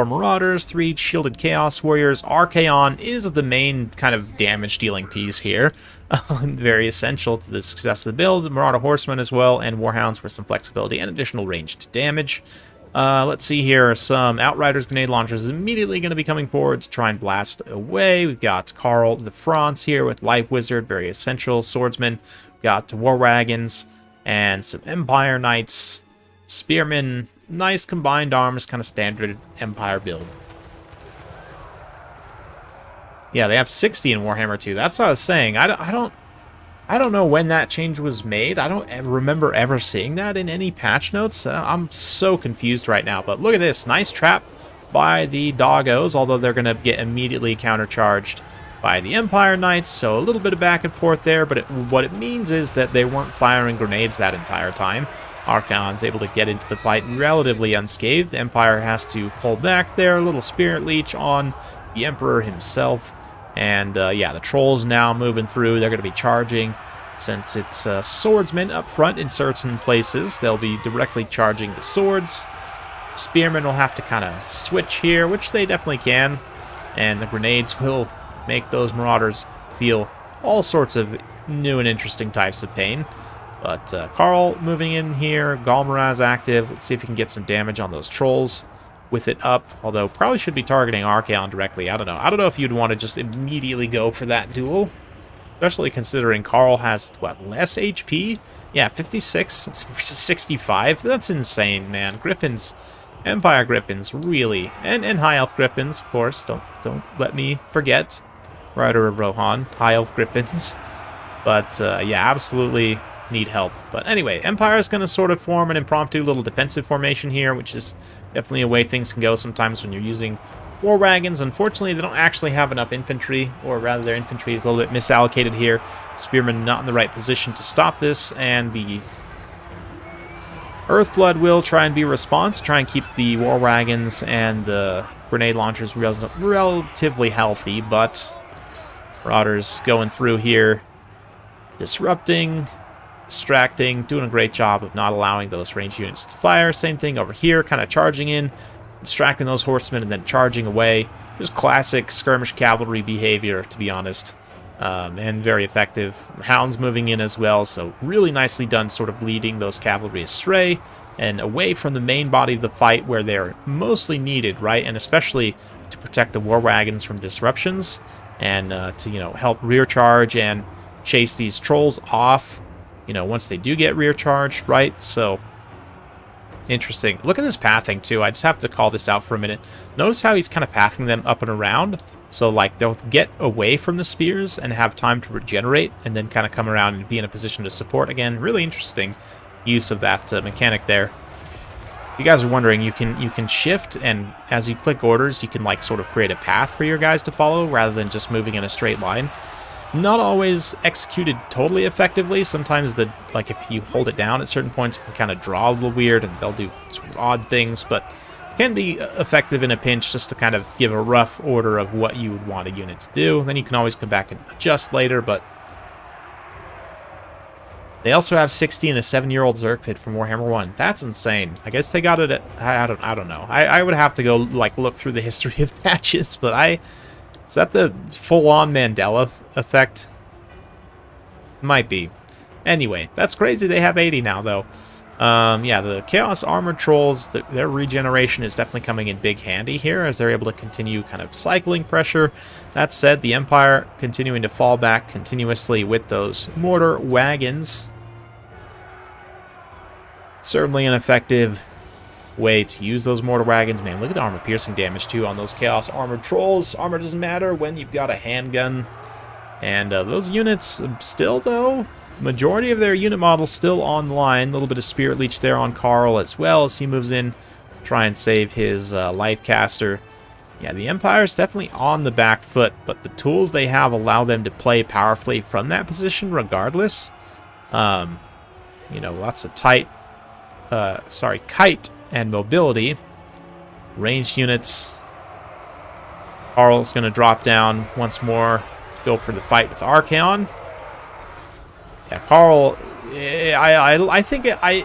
Marauders, 3 Shielded Chaos Warriors. Archaon is the main kind of damage-dealing piece here. Very essential to the success of the build. Marauder Horsemen as well, and Warhounds for some flexibility and additional ranged damage. Let's see here. Some Outriders Grenade Launchers immediately going to be coming forward to try and blast away. We've got Karl the France here with Life Wizard, very essential. Swordsman. We've got War Wagons and some Empire Knights. Spearmen. Nice combined arms, kind of standard Empire build. Yeah, they have 60 in Warhammer 2. That's what I was saying. I don't know when that change was made. I don't remember ever seeing that in any patch notes. I'm so confused right now. But look at this. Nice trap by the Doggos, although they're going to get immediately countercharged by the Empire Knights. So a little bit of back and forth there. But what it means is that they weren't firing grenades that entire time. Archaon's able to get into the fight relatively unscathed. The Empire has to pull back there. A little Spirit Leech on the Emperor himself. And yeah, the Trolls now moving through. They're going to be charging. Since it's Swordsmen up front in certain places, they'll be directly charging the swords. Spearmen will have to kind of switch here, which they definitely can. And the grenades will make those Marauders feel all sorts of new and interesting types of pain. But Karl moving in here, Galmaraz active. Let's see if we can get some damage on those trolls with it up. Although probably should be targeting Archaon directly. I don't know. I don't know if you'd want to just immediately go for that duel. Especially considering Karl has, what, less HP? Yeah, 56 versus 65. That's insane, man. Griffins, Empire Griffins, really. And High Elf Griffins, of course. Don't let me forget. Rider of Rohan, High Elf Griffins. But yeah, absolutely need help. But anyway, Empire is going to sort of form an impromptu little defensive formation here, which is definitely a way things can go sometimes when you're using War Wagons. Unfortunately, they don't actually have enough infantry, or rather their infantry is a little bit misallocated here. Spearmen not in the right position to stop this, and the Earthblood will try and be a response, try and keep the War Wagons and the grenade launchers relatively healthy, but Marauders going through here, disrupting, distracting, doing a great job of not allowing those ranged units to fire. Same thing over here, kind of charging in, distracting those horsemen, and then charging away. Just classic skirmish cavalry behavior, to be honest, and very effective. Hounds moving in as well, so really nicely done, sort of leading those cavalry astray and away from the main body of the fight where they're mostly needed, right? And especially to protect the War Wagons from disruptions and to, you know, help rear charge and chase these trolls off. you know, once they do get rear charged, right? So, interesting. Look at this pathing, too. I just have to call this out for a minute. Notice how he's kind of pathing them up and around. So, like, they'll get away from the spears and have time to regenerate, and then kind of come around and be in a position to support again. Really interesting use of that mechanic there. If you guys are wondering, you can shift, and as you click orders, you can, like, sort of create a path for your guys to follow, rather than just moving in a straight line. Not always executed totally effectively. Sometimes, like, if you hold it down at certain points, it can kind of draw a little weird, and they'll do sort of odd things, but can be effective in a pinch just to kind of give a rough order of what you would want a unit to do. Then you can always come back and adjust later, but they also have 60 and a 7-year-old Zerg pit from Warhammer 1. That's insane. I guess they got it at, I don't know. I would have to go, like, look through the history of patches, but is that the full-on Mandela effect? Might be. Anyway, that's crazy. They have 80 now, though. Yeah, the Chaos Armored Trolls, their regeneration is definitely coming in big handy here, as they're able to continue kind of cycling pressure. That said, the Empire continuing to fall back continuously with those mortar wagons. Certainly an effective way to use those mortar wagons. Man, look at the armor piercing damage, too, on those Chaos Armored Trolls. Armor doesn't matter when you've got a handgun. And those units still, though, majority of their unit models still online. A little bit of Spirit Leech there on Carl as well as he moves in, try and save his Life Caster. Yeah, the Empire's definitely on the back foot, but the tools they have allow them to play powerfully from that position regardless. You know, lots of kite and mobility. Ranged units. Carl's going to drop down once more, go for the fight with Archaon. Yeah, Carl, I think I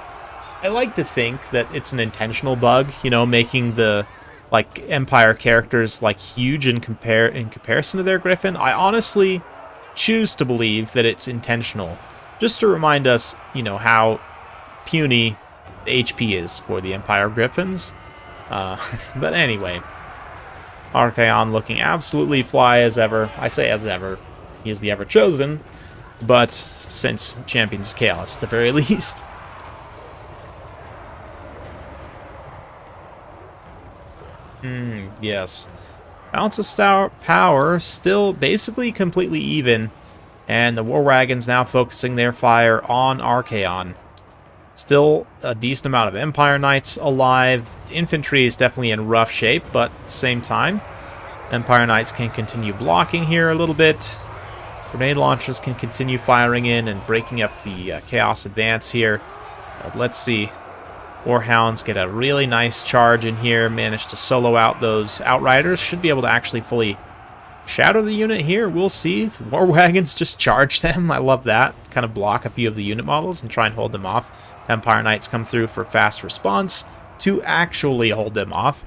like to think that it's an intentional bug, you know, making the, like, Empire characters, like, huge in comparison to their Griffin. I honestly choose to believe that it's intentional, just to remind us, you know, how puny the HP is for the Empire Griffins. But anyway, Archaon looking absolutely fly as ever. I say as ever. He is the ever-chosen. But since Champions of Chaos, at the very least. Yes. Balance of power still basically completely even. And the War Wagons now focusing their fire on Archaon. Still a decent amount of Empire Knights alive. The infantry is definitely in rough shape, but at the same time, Empire Knights can continue blocking here a little bit. Grenade launchers can continue firing in and breaking up the Chaos advance here. Let's see. Warhounds get a really nice charge in here. Manage to solo out those Outriders. Should be able to actually fully shadow the unit here. We'll see. The War Wagons just charge them. I love that. Kind of block a few of the unit models and try and hold them off. Empire Knights come through for fast response to actually hold them off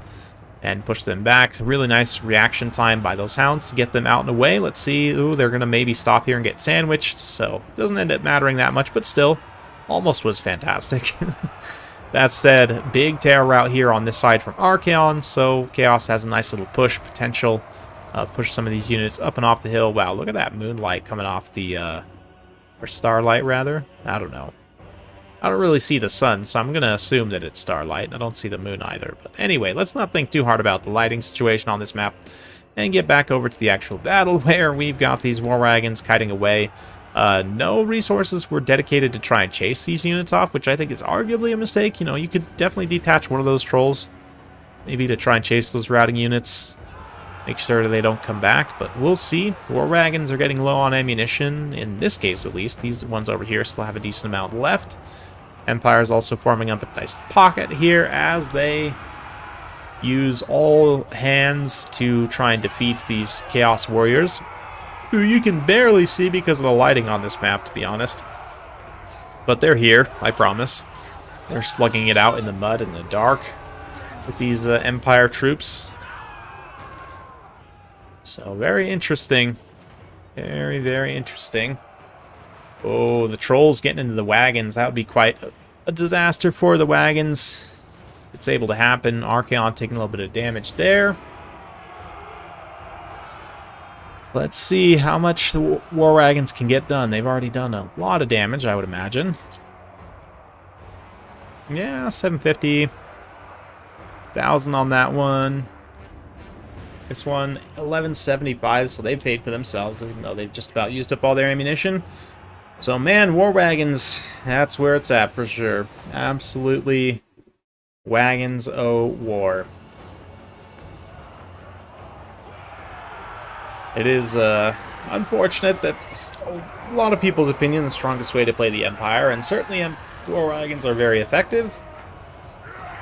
and push them back. Really nice reaction time by those hounds to get them out and away. Let's see. Ooh, they're going to maybe stop here and get sandwiched, so it doesn't end up mattering that much, but still, almost was fantastic. That said, big tear route here on this side from Archaon, so Chaos has a nice little push potential. Push some of these units up and off the hill. Wow, look at that moonlight coming off the, or starlight, rather. I don't know. I don't really see the sun, so I'm going to assume that it's starlight. I don't see the moon either. But anyway, let's not think too hard about the lighting situation on this map and get back over to the actual battle where we've got these War Wagons kiting away. No resources were dedicated to try and chase these units off, which I think is arguably a mistake. You know, you could definitely detach one of those trolls, maybe to try and chase those routing units. Make sure they don't come back, but we'll see. War Wagons are getting low on ammunition, in this case at least. These ones over here still have a decent amount left. Empire's also forming up a nice pocket here as they use all hands to try and defeat these Chaos Warriors, who you can barely see because of the lighting on this map, to be honest. But they're here, I promise. They're slugging it out in the mud in the dark with these Empire troops. So, very interesting. Very, very interesting. Oh, the trolls getting into the wagons. That would be quite a disaster for the wagons. It's able to happen. Archaon taking a little bit of damage there. Let's see how much the War Wagons can get done. They've already done a lot of damage, I would imagine. Yeah, 750,000 on that one. This one, 1175, so they paid for themselves, even though they've just about used up all their ammunition. So, man, War Wagons, that's where it's at for sure. Absolutely, wagons o' war. It is unfortunate that a lot of people's opinion the strongest way to play the Empire, and certainly War Wagons are very effective.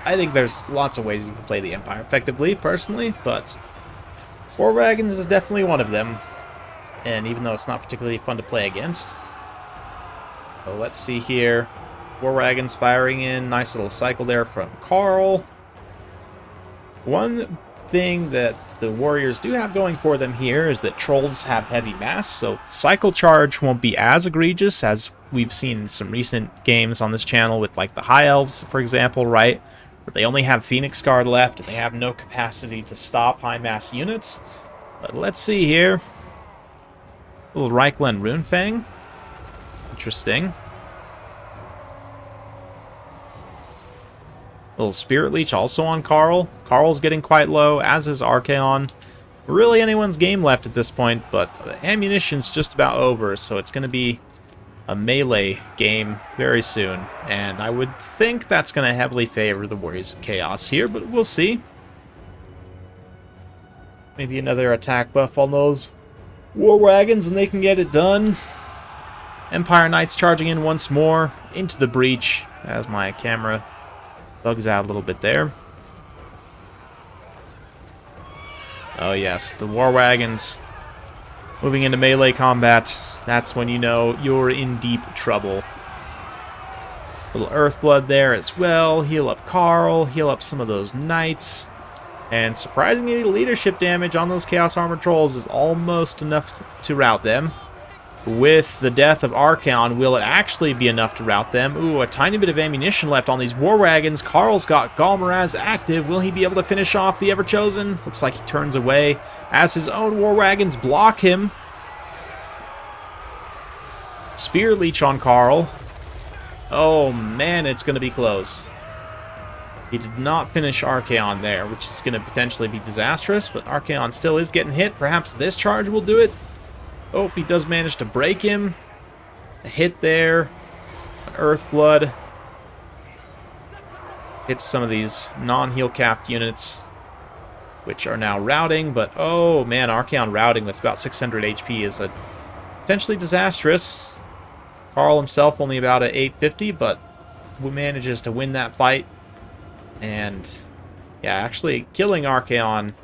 I think there's lots of ways you can play the Empire effectively, personally, but War Wagons is definitely one of them. And even though it's not particularly fun to play against. So let's see here. War Wagons firing in. Nice little cycle there from Carl. One thing that the warriors do have going for them here is that trolls have heavy mass, so cycle charge won't be as egregious as we've seen in some recent games on this channel with like the High Elves, for example, right? Where they only have Phoenix Guard left and they have no capacity to stop high mass units. But let's see here. Little Reichland Runefang. Interesting. Little Spirit Leech also on Carl. Carl's getting quite low, as is Archaon. Really anyone's game left at this point, but the ammunition's just about over, so it's going to be a melee game very soon. And I would think that's going to heavily favor the Warriors of Chaos here, but we'll see. Maybe another attack buff on those War Wagons and they can get it done. Empire Knights charging in once more into the breach as my camera bugs out a little bit there. Oh yes, the War Wagons moving into melee combat. That's when you know you're in deep trouble. Little Earthblood there as well. Heal up Carl, heal up some of those Knights. And surprisingly, leadership damage on those Chaos Armored Trolls is almost enough to rout them. With the death of Archaon, will it actually be enough to rout them? Ooh, a tiny bit of ammunition left on these War Wagons. Carl's got Galmaraz active. Will he be able to finish off the Ever-Chosen? Looks like he turns away as his own War Wagons block him. Spear Leech on Carl. Oh man, it's going to be close. He did not finish Archaon there, which is going to potentially be disastrous, but Archaon still is getting hit. Perhaps this charge will do it. Oh, he does manage to break him. A hit there. An Earthblood. Hits some of these non-heal capped units, which are now routing, but oh man, Archaon routing with about 600 HP is a potentially disastrous. Carl himself only about at 850, but manages to win that fight. And yeah, actually killing Archaon.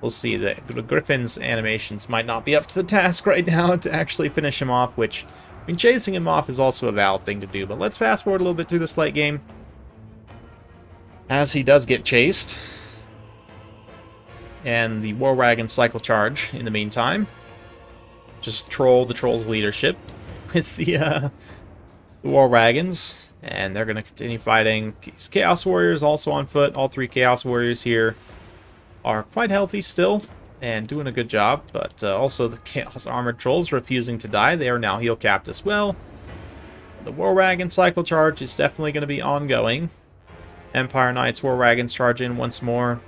We'll see that Griffin's animations might not be up to the task right now to actually finish him off, which, I mean, chasing him off is also a valid thing to do. But let's fast forward a little bit through this late game. As he does get chased. And the War Wagon cycle charge in the meantime. Just troll the Troll's leadership with the War Wagons. And they're going to continue fighting. These Chaos Warriors also on foot. All three Chaos Warriors here are quite healthy still and doing a good job, but also the Chaos Armored Trolls refusing to die. They are now heal capped as well. The War Wagon cycle charge is definitely going to be ongoing. Empire Knights War Wagons charge in once more.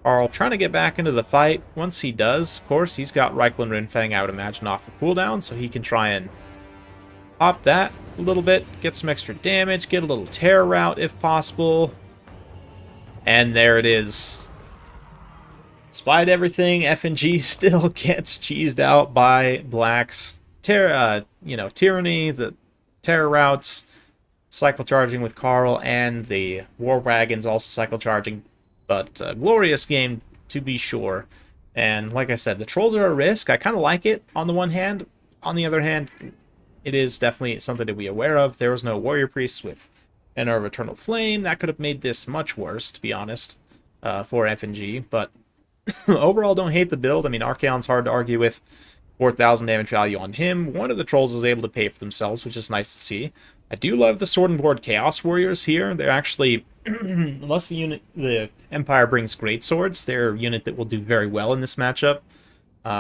Carl trying to get back into the fight. Once he does, of course, he's got Reichland Runefang, I would imagine, off the cooldown, so he can try and pop that a little bit, get some extra damage, get a little terror route if possible. And there it is. Despite everything, FNG still gets cheesed out by Black's tyranny, the terror routes, cycle charging with Carl, and the War Wagons also cycle charging. But glorious game to be sure. And like I said, the trolls are a risk. I kind of like it on the one hand. On the other hand, it is definitely something to be aware of. There was no warrior priest with an Orb of Eternal Flame. That could have made this much worse, to be honest, for FNG. But overall, don't hate the build. I mean, Archaon's hard to argue with. 4,000 damage value on him. One of the trolls is able to pay for themselves, which is nice to see. I do love the Sword and Board Chaos Warriors here. They're actually, unless the Empire brings great swords, they're a unit that will do very well in this matchup.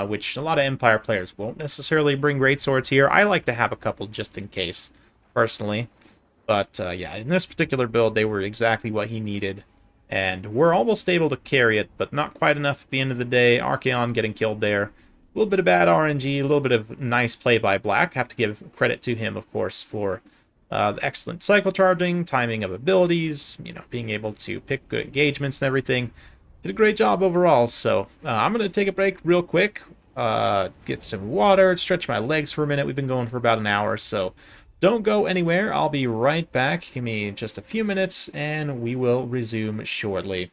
which a lot of Empire players won't necessarily bring greatswords here. I like to have a couple just in case, personally. But yeah, in this particular build, they were exactly what he needed. And we're almost able to carry it, but not quite enough at the end of the day. Archaon getting killed there. A little bit of bad RNG, a little bit of nice play by Black. Have to give credit to him, of course, for the excellent cycle charging, timing of abilities, you know, being able to pick good engagements and everything. Did a great job overall. So I'm going to take a break real quick, get some water, stretch my legs for a minute. We've been going for about an hour, so don't go anywhere. I'll be right back. Give me just a few minutes, and we will resume shortly.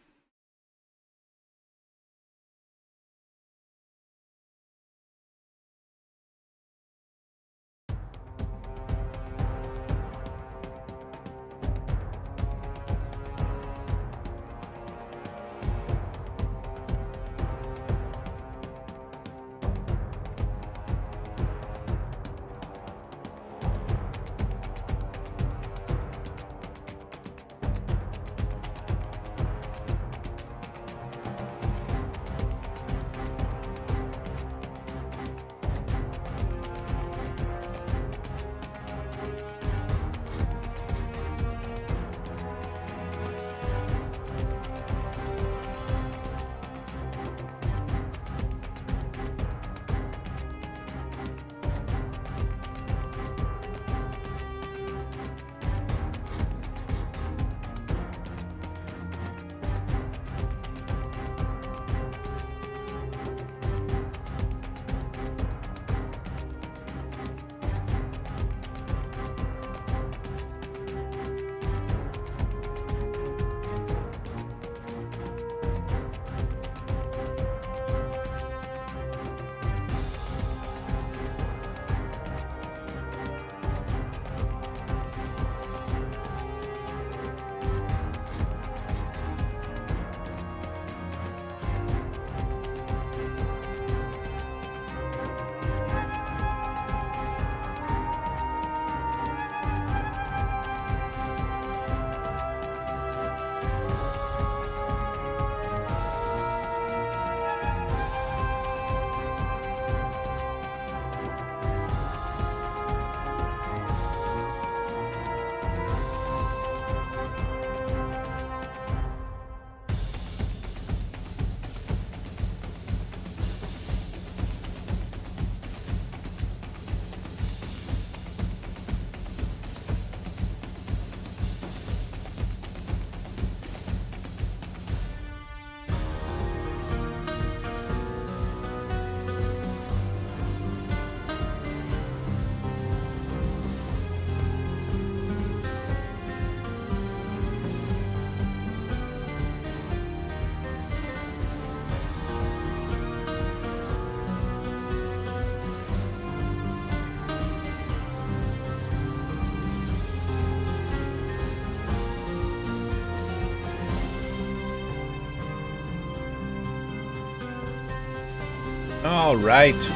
All right.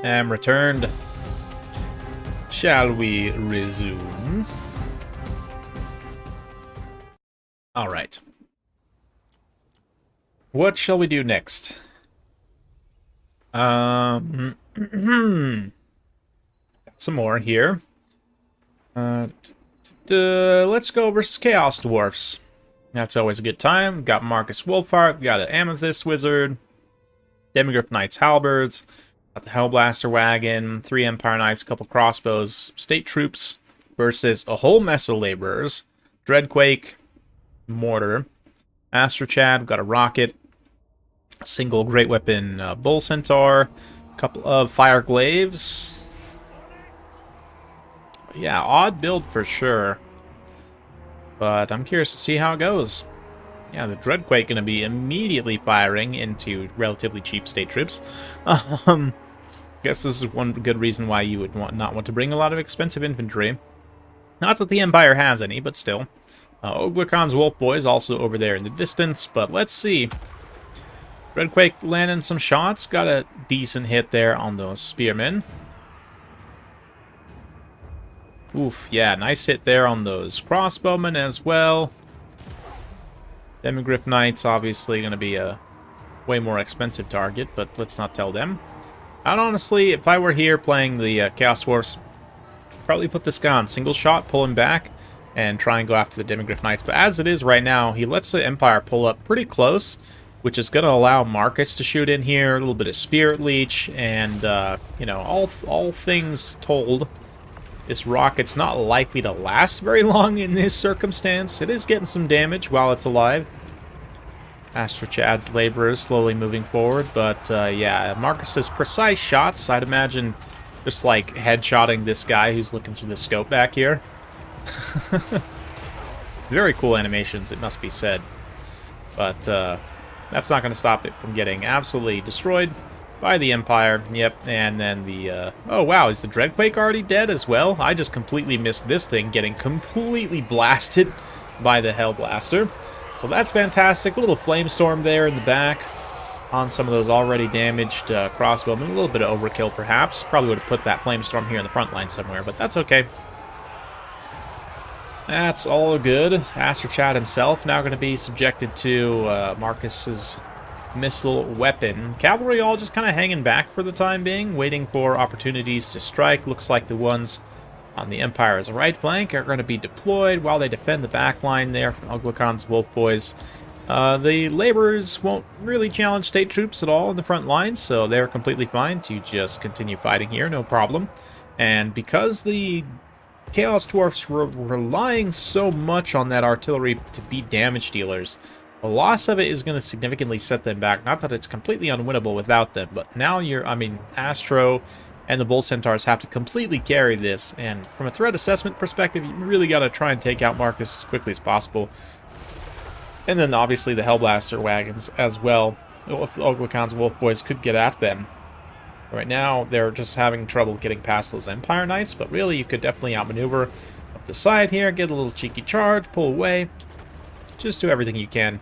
Am returned. Shall we resume? All right. What shall we do next? Got some more here. Let's go versus Chaos Dwarfs. That's always a good time. Got Marcus Wolfheart. Got an Amethyst Wizard. Demigryph Knights Halberds. Got the Hellblaster Wagon. 3 Empire Knights. A couple crossbows. State Troops versus a whole mess of Laborers. Dreadquake. Mortar. Astrochad. Got a Rocket. Single Great Weapon Bull Centaur. A couple of Fire Glaives. Yeah, odd build for sure. But I'm curious to see how it goes. Yeah, the Dreadquake going to be immediately firing into relatively cheap state troops. Guess this is one good reason why you would not want to bring a lot of expensive infantry. Not that the Empire has any, but still. Oglacon's Wolf Boys also over there in the distance, but let's see. Dreadquake landing some shots. Got a decent hit there on those Spearmen. Oof, yeah, nice hit there on those Crossbowmen as well. Demigryph Knights obviously going to be a way more expensive target, but let's not tell them. And honestly, if I were here playing the Chaos Dwarfs, I'd probably put this guy on single shot, pull him back, and try and go after the Demigryph Knights. But as it is right now, he lets the Empire pull up pretty close, which is going to allow Marcus to shoot in here, a little bit of Spirit Leech, and, you know, all things told, this rocket's not likely to last very long in this circumstance. It is getting some damage while it's alive. Astro Chad's Laborers slowly moving forward, but, yeah, Marcus's precise shots, I'd imagine just, like, headshotting this guy who's looking through the scope back here. Very cool animations, it must be said. But that's not going to stop it from getting absolutely destroyed by the Empire. Yep, and then the... oh, wow, is the Dreadquake already dead as well? I just completely missed this thing getting completely blasted by the Hellblaster. So that's fantastic. A little Flamestorm there in the back on some of those already damaged crossbowmen. A little bit of overkill, perhaps. Probably would have put that Flamestorm here in the front line somewhere, but that's okay. That's all good. Astro Chad himself now going to be subjected to Marcus's missile weapon. Cavalry all just kind of hanging back for the time being, waiting for opportunities to strike. Looks like the ones on the Empire's right flank are going to be deployed while they defend the back line there from Uglacon's Wolf Boys. The Laborers won't really challenge state troops at all in the front lines, so they're completely fine to just continue fighting here, no problem. And because the Chaos Dwarfs were relying so much on that artillery to be damage dealers, the loss of it is going to significantly set them back. Not that it's completely unwinnable without them, but now Astro and the Bull Centaurs have to completely carry this, and from a threat assessment perspective, you really got to try and take out Marcus as quickly as possible. And then obviously the Hellblaster wagons as well, if the Uglacon's Wolf Boys could get at them. Right now, they're just having trouble getting past those Empire Knights, but really you could definitely outmaneuver up the side here, get a little cheeky charge, pull away. Just do everything you can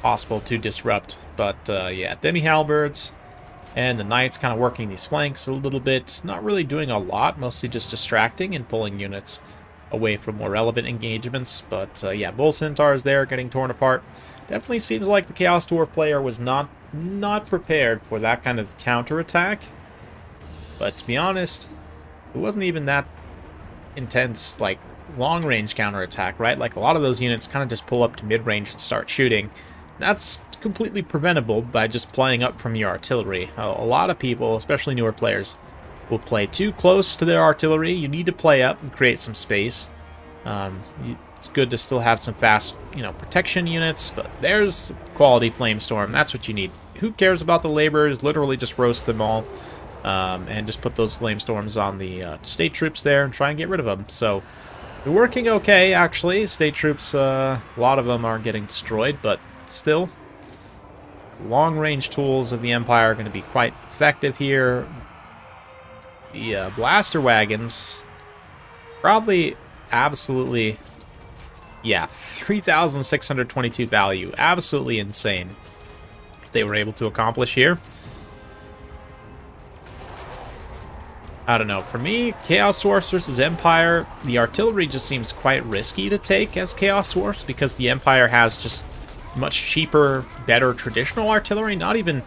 possible to disrupt. But yeah, Demi-Halberds and the Knights kind of working these flanks a little bit. Not really doing a lot, mostly just distracting and pulling units away from more relevant engagements. But yeah, Bull Centaurs there getting torn apart. Definitely seems like the Chaos Dwarf player was not prepared for that kind of counterattack. But to be honest, it wasn't even that intense, like, long-range counterattack, right? Like, a lot of those units kind of just pull up to mid-range and start shooting. That's completely preventable by just playing up from your artillery. A lot of people, especially newer players, will play too close to their artillery. You need to play up and create some space. It's good to still have some fast, protection units, but there's quality Flamestorm. That's what you need. Who cares about the Laborers? Literally just roast them all. And just put those Flamestorms on the state troops there and try and get rid of them. So, they're working okay, actually. State troops, a lot of them are getting destroyed, but still, long-range tools of the Empire are going to be quite effective here. The blaster wagons, probably absolutely, yeah, 3,622 value. Absolutely insane what they were able to accomplish here. I don't know, for me, Chaos Dwarfs versus Empire, the artillery just seems quite risky to take as Chaos Dwarfs because the Empire has just much cheaper, better traditional artillery. Not even,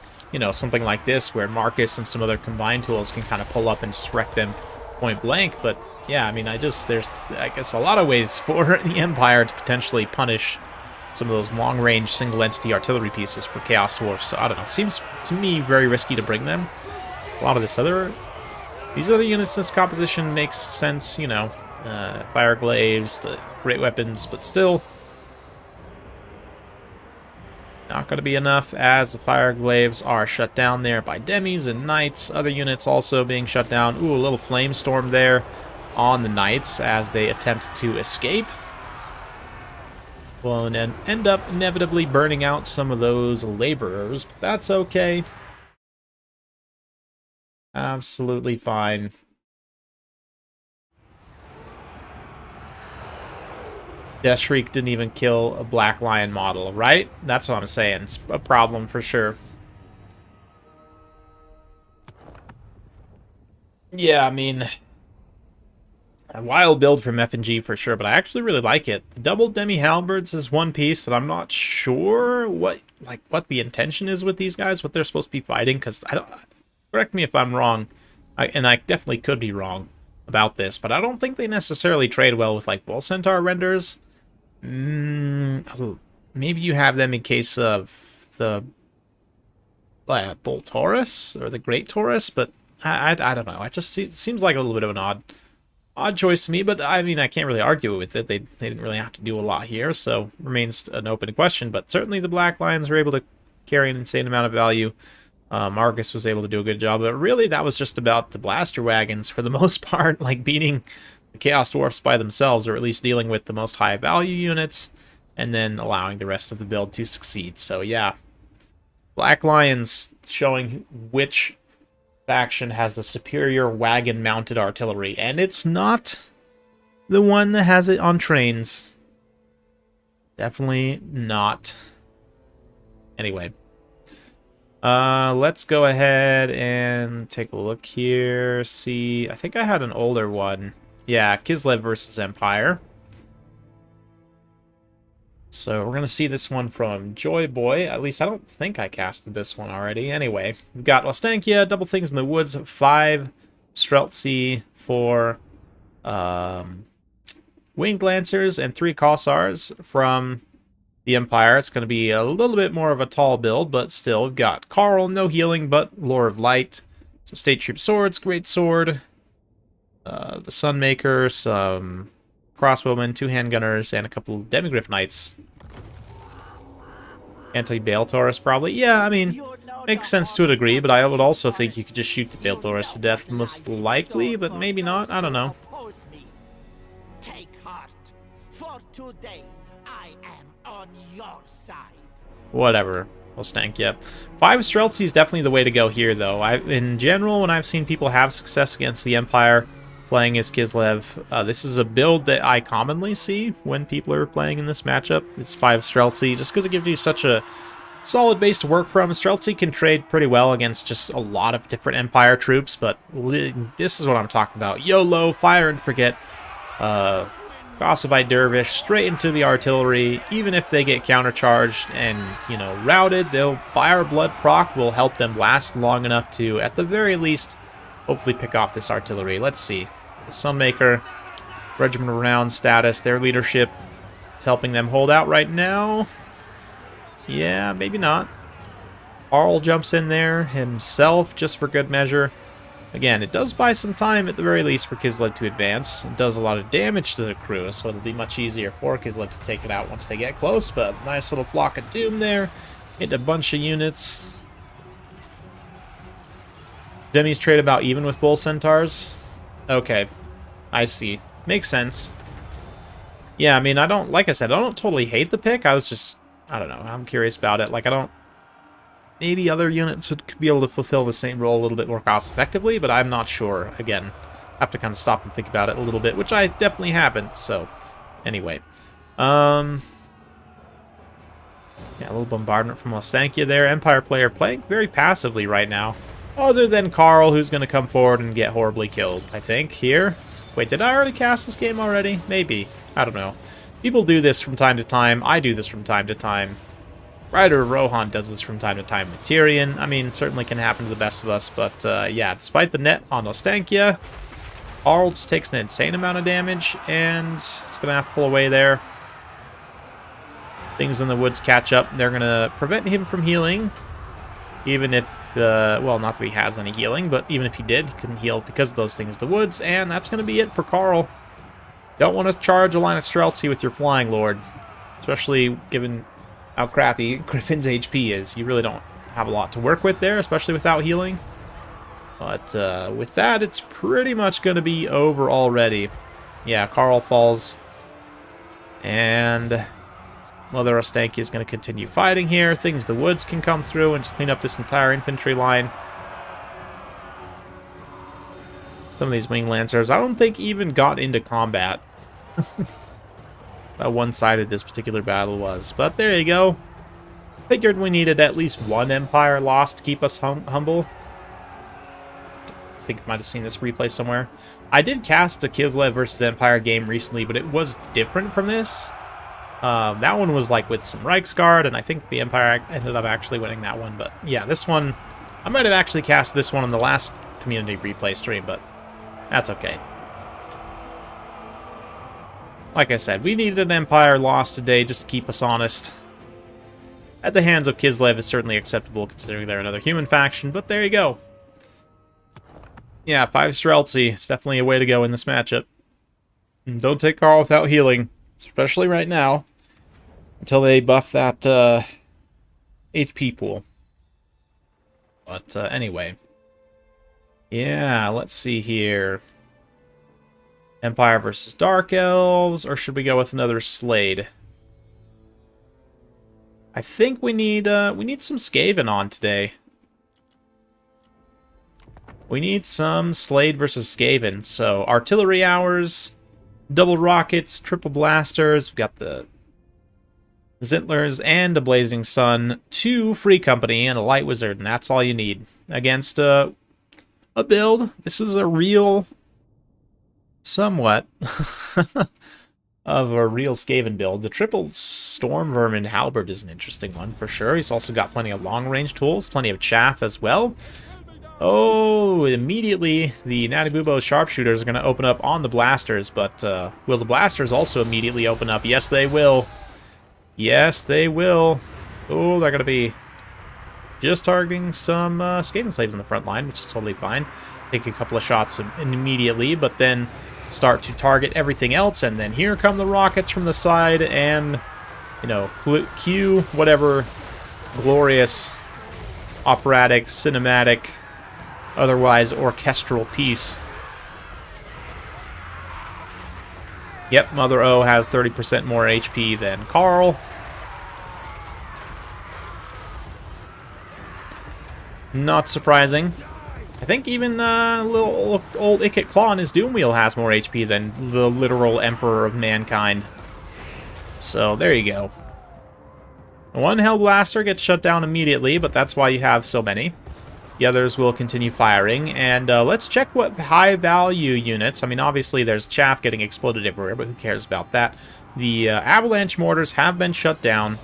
something like this where Marcus and some other combined tools can kind of pull up and just wreck them point blank. But yeah, I mean, there's, I guess, a lot of ways for the Empire to potentially punish some of those long-range single-entity artillery pieces for Chaos Dwarfs. So I don't know, seems to me very risky to bring them. A lot of these other units in this composition makes sense, Fire Glaives, the great weapons, but still not going to be enough as the Fire Glaives are shut down there by Demis and Knights. Other units also being shut down. Ooh, a little Flamestorm there on the Knights as they attempt to escape. Well, and then end up inevitably burning out some of those Laborers, but that's okay. Absolutely fine. Death Shriek didn't even kill a Black Lion model, right? That's what I'm saying. It's a problem for sure. Yeah, I mean, A wild build from F&G for sure, but I actually really like it. The double demi halberds is one piece that I'm not sure what the intention is with these guys, what they're supposed to be fighting, because I don't, correct me if I'm wrong, and I definitely could be wrong about this, but I don't think they necessarily trade well with like Bull Centaur renders. Maybe you have them in case of the Bull Taurus or the Great Taurus, but I don't know. It seems like a little bit of an odd choice to me, but I mean, I can't really argue with it. They didn't really have to do a lot here, so remains an open question. But certainly the Black Lions were able to carry an insane amount of value. Marcus was able to do a good job, but really that was just about the blaster wagons for the most part, like beating the Chaos Dwarfs by themselves, or at least dealing with the most high value units, and then allowing the rest of the build to succeed. So yeah, Black Lions showing which faction has the superior wagon-mounted artillery, and it's not the one that has it on trains. Definitely not. Anyway, let's go ahead and take a look here. See, I think I had an older one. Yeah, Kislev versus Empire. So we're going to see this one from Joy Boy. At least I don't think I casted this one already. Anyway, we've got Ostankia, Double Things in the Woods, 5 Streltsy, 4 Winged Lancers, and 3 Kossars from the Empire. It's going to be a little bit more of a tall build, but still, we've got Carl, no healing, but Lore of Light, some State Troop Swords, Great Sword, the Sunmaker, some Crossbowmen, 2 Handgunners, and a couple of Demigryph Knights. Anti-Bale Taurus, probably. Yeah, I mean, makes sense to a degree, but I would also think you could just shoot the Bale Taurus to death, most likely, but maybe not. I don't know. Take heart, for today I am on your side. Whatever. We'll stank you. 5 Streltsy is definitely the way to go here, though. In general, when I've seen people have success against the Empire playing as Kislev, this is a build that I commonly see when people are playing in this matchup. It's 5 Streltsy, just because it gives you such a solid base to work from. Streltsy can trade pretty well against just a lot of different Empire troops, but this is what I'm talking about. YOLO, fire and forget. Gossipite Dervish straight into the artillery. Even if they get countercharged and, you know, routed, they'll Fire Blood proc will help them last long enough to, at the very least, hopefully pick off this artillery. Let's see. The Sunmaker, Regiment of Renown status, their leadership is helping them hold out right now. Yeah, maybe not. Arl jumps in there himself just for good measure. Again, it does buy some time at the very least for Kislev to advance. It does a lot of damage to the crew, so it'll be much easier for Kislev to take it out once they get close. But nice little flock of doom there. Hit a bunch of units. Demis trade about even with Bull Centaurs. Okay, I see. Makes sense. Yeah, I mean, I don't, like I said, I don't totally hate the pick. I was just, I don't know, I'm curious about it. Like, I don't, maybe other units would be able to fulfill the same role a little bit more cost effectively, but I'm not sure. Again, I have to kind of stop and think about it a little bit, which I definitely haven't. So, anyway. Yeah, a little bombardment from Ostankia there. Empire player playing very passively right now. Other than Carl, who's going to come forward and get horribly killed, I think, here. Wait, did I already cast this game already? Maybe. I don't know. People do this from time to time. I do this from time to time. Rider of Rohan does this from time to time with Tyrion. I mean, certainly can happen to the best of us, but yeah, despite the net on Ostankia, Carl just takes an insane amount of damage, and it's going to have to pull away there. Things in the woods catch up. They're going to prevent him from healing. Even if, well, not that he has any healing, but even if he did, he couldn't heal because of those things in the woods, and that's going to be it for Carl. Don't want to charge a line of Streltsy with your Flying Lord, especially given how crappy Griffin's HP is. You really don't have a lot to work with there, especially without healing. But with that, it's pretty much going to be over already. Yeah, Carl falls, and Mother Ostankia is going to continue fighting here. Things in the woods can come through and just clean up this entire infantry line. Some of these Winged Lancers, I don't think even got into combat. How one-sided this particular battle was. But there you go. Figured we needed at least one Empire loss to keep us humble. I think I might have seen this replay somewhere. I did cast a Kislev versus Empire game recently, but it was different from this. That one was like with some Reiksguard, and I think the Empire ended up actually winning that one. But yeah, this one, I might have actually cast this one on the last community replay stream, but that's okay. Like I said, we needed an Empire loss today just to keep us honest. At the hands of Kislev is certainly acceptable considering they're another human faction, but there you go. Yeah, 5 Streltsy. It's definitely a way to go in this matchup. And don't take Carl without healing, especially right now, until they buff that HP pool. But anyway. Yeah, let's see here. Empire versus Dark Elves, or should we go with another Slade? I think we need some Skaven on today. We need some Slade versus Skaven. So artillery hours, double rockets, triple blasters. We've got the Zintlers and a Blazing Sun, 2 free company, and a light wizard, and that's all you need against a build. This is a real, somewhat of a real Skaven build. The triple Storm Vermin Halberd is an interesting one for sure. He's also got plenty of long-range tools, plenty of chaff as well. Oh, immediately the Natty Bubo sharpshooters are going to open up on the blasters, but will the blasters also immediately open up? Yes, they will. Yes, they will. Oh, they're going to be just targeting some Skaven slaves in the front line, which is totally fine. Take a couple of shots immediately, but then start to target everything else, and then here come the rockets from the side, and, you know, cue whatever glorious, operatic, cinematic, otherwise orchestral piece. Yep, Mother O has 30% more HP than Carl. Not surprising. I think even little old Ikit Claw in his Doom Wheel has more HP than the literal Emperor of Mankind. So there you go. One Hellblaster gets shut down immediately, but that's why you have so many. The others will continue firing, and let's check what high-value units. I mean, obviously there's chaff getting exploded everywhere, but who cares about that? The Avalanche Mortars have been shut down.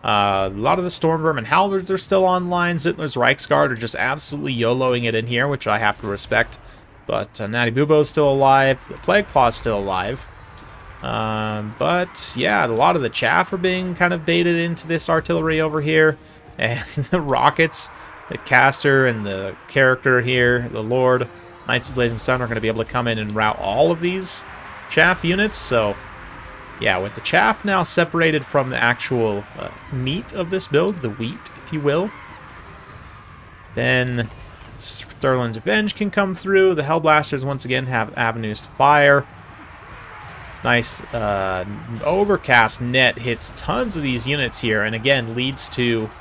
A lot of the Storm Vermin Halberds are still online. Zitler's Reiksguard are just absolutely YOLOing it in here, which I have to respect. But Natty Bubo's still alive. The Plague Claw's still alive. But yeah, a lot of the chaff are being kind of baited into this artillery over here. And the rockets, the caster and the character here, the Lord, Knights of Blazing Sun, are going to be able to come in and rout all of these chaff units. So yeah, with the chaff now separated from the actual meat of this build, the wheat, if you will, then Sterling's Revenge can come through. The Hellblasters, once again, have avenues to fire. Nice overcast net hits tons of these units here, and again, leads to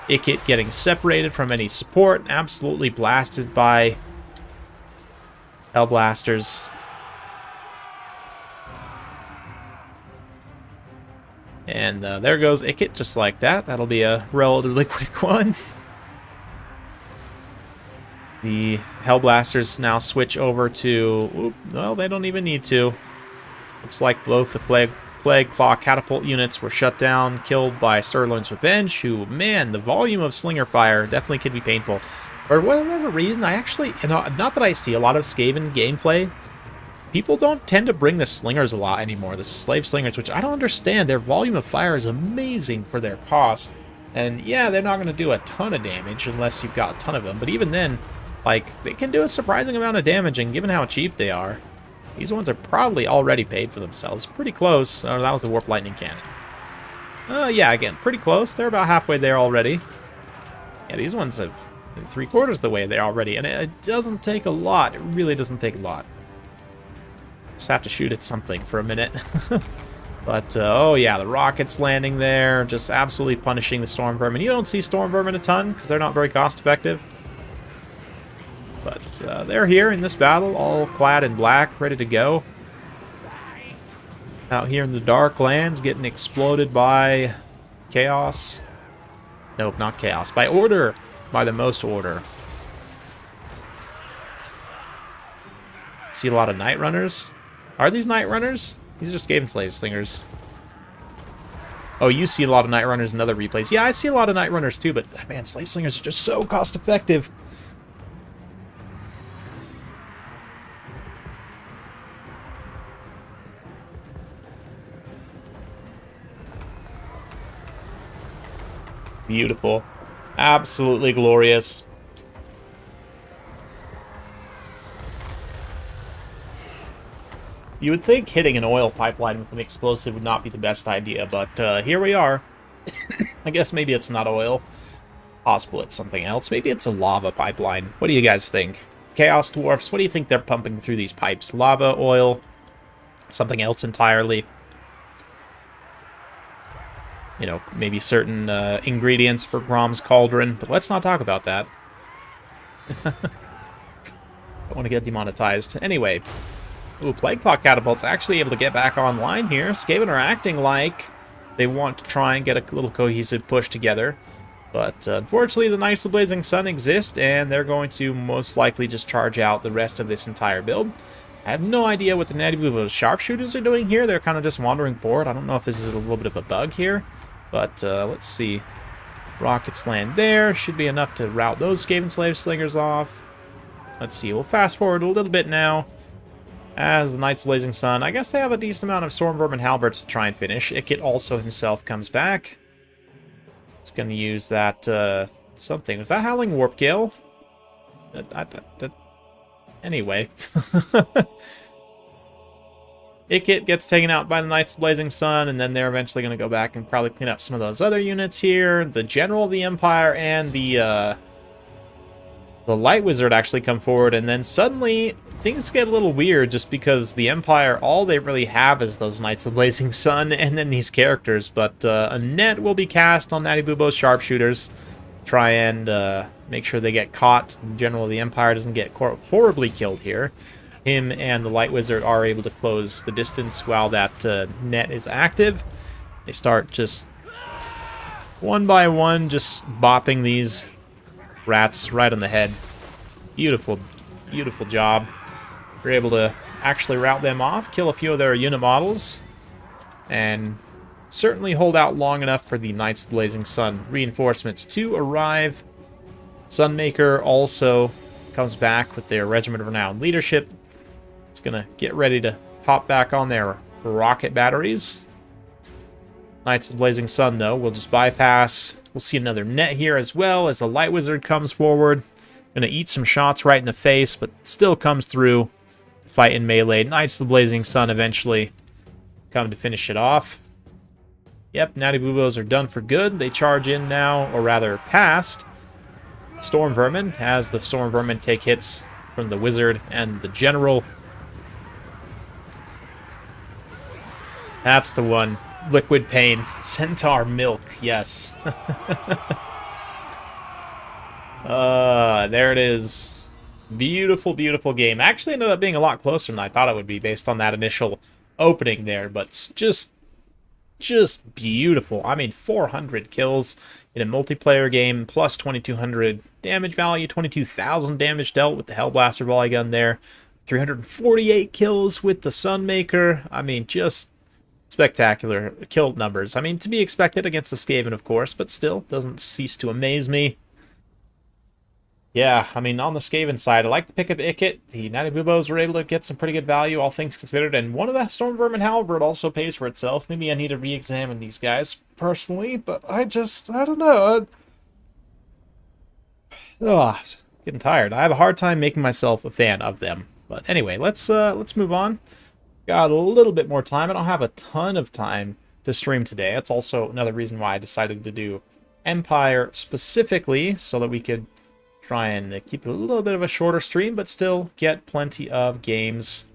Ikit getting separated from any support, absolutely blasted by Hellblasters. And there goes Ikit, just like that. That'll be a relatively quick one. The Hellblasters now switch over to... well, they don't even need to. Looks like both the Plague Claw catapult units were shut down, killed by Sterling's Revenge, who, man, the volume of slinger fire definitely could be painful. For whatever reason, I actually... not that I see a lot of Skaven gameplay, people don't tend to bring the slingers a lot anymore, the slave slingers, which I don't understand. Their volume of fire is amazing for their cost. And yeah, they're not going to do a ton of damage unless you've got a ton of them. But even then, like, they can do a surprising amount of damage, and given how cheap they are, these ones are probably already paid for themselves. Pretty close. Oh, that was the Warp Lightning Cannon. Yeah, again, pretty close. They're about halfway there already. Yeah, these ones have 3/4 of the way there already, and it doesn't take a lot. It really doesn't take a lot. Just have to shoot at something for a minute. But, oh yeah, the rockets landing there, just absolutely punishing the Storm Vermin. You don't see Storm Vermin a ton, because they're not very cost-effective. But they're here in this battle, all clad in black, ready to go. Out here in the Dark Lands, getting exploded by Chaos. Nope, not Chaos. By Order. By the most Order. see a lot of Night Runners. Are these Night Runners? These are Skaven Slingers. Oh, you see a lot of Night Runners in other replays. Yeah, I see a lot of Night Runners too, but man, Slave Slingers are just so cost effective. Beautiful. Absolutely glorious. You would think hitting an oil pipeline with an explosive would not be the best idea, but here we are. I guess maybe it's not oil. Possible it's something else. Maybe it's a lava pipeline. What do you guys think? Chaos Dwarfs, what do you think they're pumping through these pipes? Lava, oil, something else entirely? You know, maybe certain ingredients for Grom's Cauldron, but let's not talk about that. Don't want to get demonetized. Anyway. Ooh, Plague Clock Catapult's actually able to get back online here. Skaven are acting like they want to try and get a little cohesive push together. But unfortunately, the Knights of the Blazing Sun exist, and they're going to most likely just charge out the rest of this entire build. I have no idea what the Natty Boo sharpshooters are doing here. They're kind of just wandering forward. I don't know if this is a little bit of a bug here, but let's see. Rockets land there. Should be enough to rout those Skaven Slave Slingers off. Let's see. We'll fast forward a little bit now. As the Knights of Blazing Sun, I guess they have a decent amount of Stormvermin Halberds to try and finish. Ikit also himself comes back. It's going to use that, something. Was that Howling Warp Gale? Anyway. Ikit gets taken out by the Knights of Blazing Sun, and then they're eventually going to go back and probably clean up some of those other units here. The General of the Empire and the Light Wizard actually come forward, and then suddenly things get a little weird just because the Empire, all they really have is those Knights of Blazing Sun and then these characters. But a net will be cast on Natty Bubo's sharpshooters. Try and make sure they get caught. The General of the Empire doesn't get horribly killed here. Him and the Light Wizard are able to close the distance while that net is active. They start just one by one, just bopping these rats right on the head. Beautiful, beautiful job. We're able to actually rout them off, kill a few of their unit models, and certainly hold out long enough for the Knights of the Blazing Sun reinforcements to arrive. Sunmaker also comes back with their Regiment of Renowned Leadership. It's going to get ready to hop back on their rocket batteries. Knights of the Blazing Sun, though, will just bypass. We'll see another net here as well as the Light Wizard comes forward. Going to eat some shots right in the face, but still comes through. Fight in melee. Knights of the Blazing Sun eventually come to finish it off. Yep, Natty Boobos are done for good. They charge in now, or rather past Storm Vermin, as the Storm Vermin take hits from the Wizard and the General. That's the one. Liquid Pain. Centaur Milk, yes. There it is. Beautiful, beautiful game. Actually ended up being a lot closer than I thought it would be based on that initial opening there, but just beautiful. I mean, 400 kills in a multiplayer game, plus 2,200 damage value, 22,000 damage dealt with the Hellblaster volley gun there, 348 kills with the Sunmaker. I mean, just spectacular kill numbers. I mean, to be expected against the Skaven, of course, but still doesn't cease to amaze me. Yeah, I mean, on the Skaven side, I like to pick up Ikit. The Natty Boobos were able to get some pretty good value, all things considered, and one of the Storm Vermin Halberd also pays for itself. Maybe I need to re-examine these guys personally, but I don't know. Getting tired. I have a hard time making myself a fan of them. But anyway, let's move on. Got a little bit more time. I don't have a ton of time to stream today. That's also another reason why I decided to do Empire specifically, so that we could try and keep it a little bit of a shorter stream, but still get plenty of games.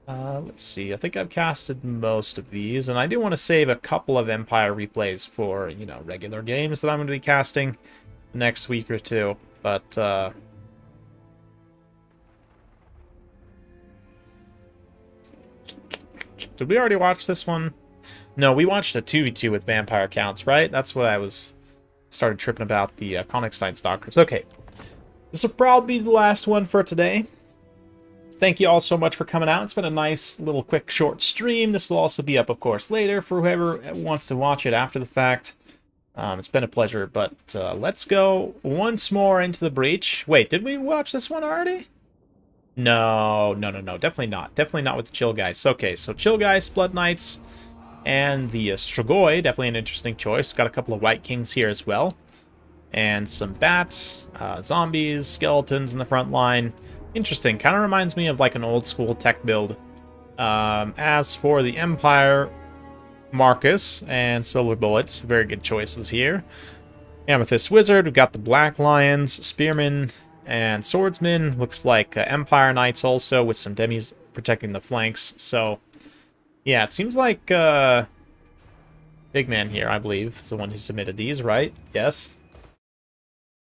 Let's see. I think I've casted most of these, and I do want to save a couple of Empire replays for, you know, regular games that I'm going to be casting next week or two. But, did we already watch this one? No, we watched a 2v2 with vampire counts, right? That's what I started tripping about, the Konigstein Stalkers. Okay. This will probably be the last one for today. thank you all so much for coming out. It's been a nice little quick short stream. This will also be up, of course, later for whoever wants to watch it after the fact. It's been a pleasure, but let's go once more into the breach. Wait, did we watch this one already? No. Definitely not. Definitely not with the Chill Guys. Okay, so Chill Guys, Blood Knights, and the Strigoi. Definitely an interesting choice. Got a couple of White Kings here as well. And some bats, zombies, skeletons in the front line. Interesting. Kind of reminds me of like an old school tech build. As for the Empire, Marcus and Silver Bullets. Very good choices here. Amethyst Wizard. We've got the Black Lions, Spearmen, and Swordsmen. Looks like Empire Knights also with some demis protecting the flanks. So, yeah, it seems like Big Man here, I believe, is the one who submitted these, right? Yes.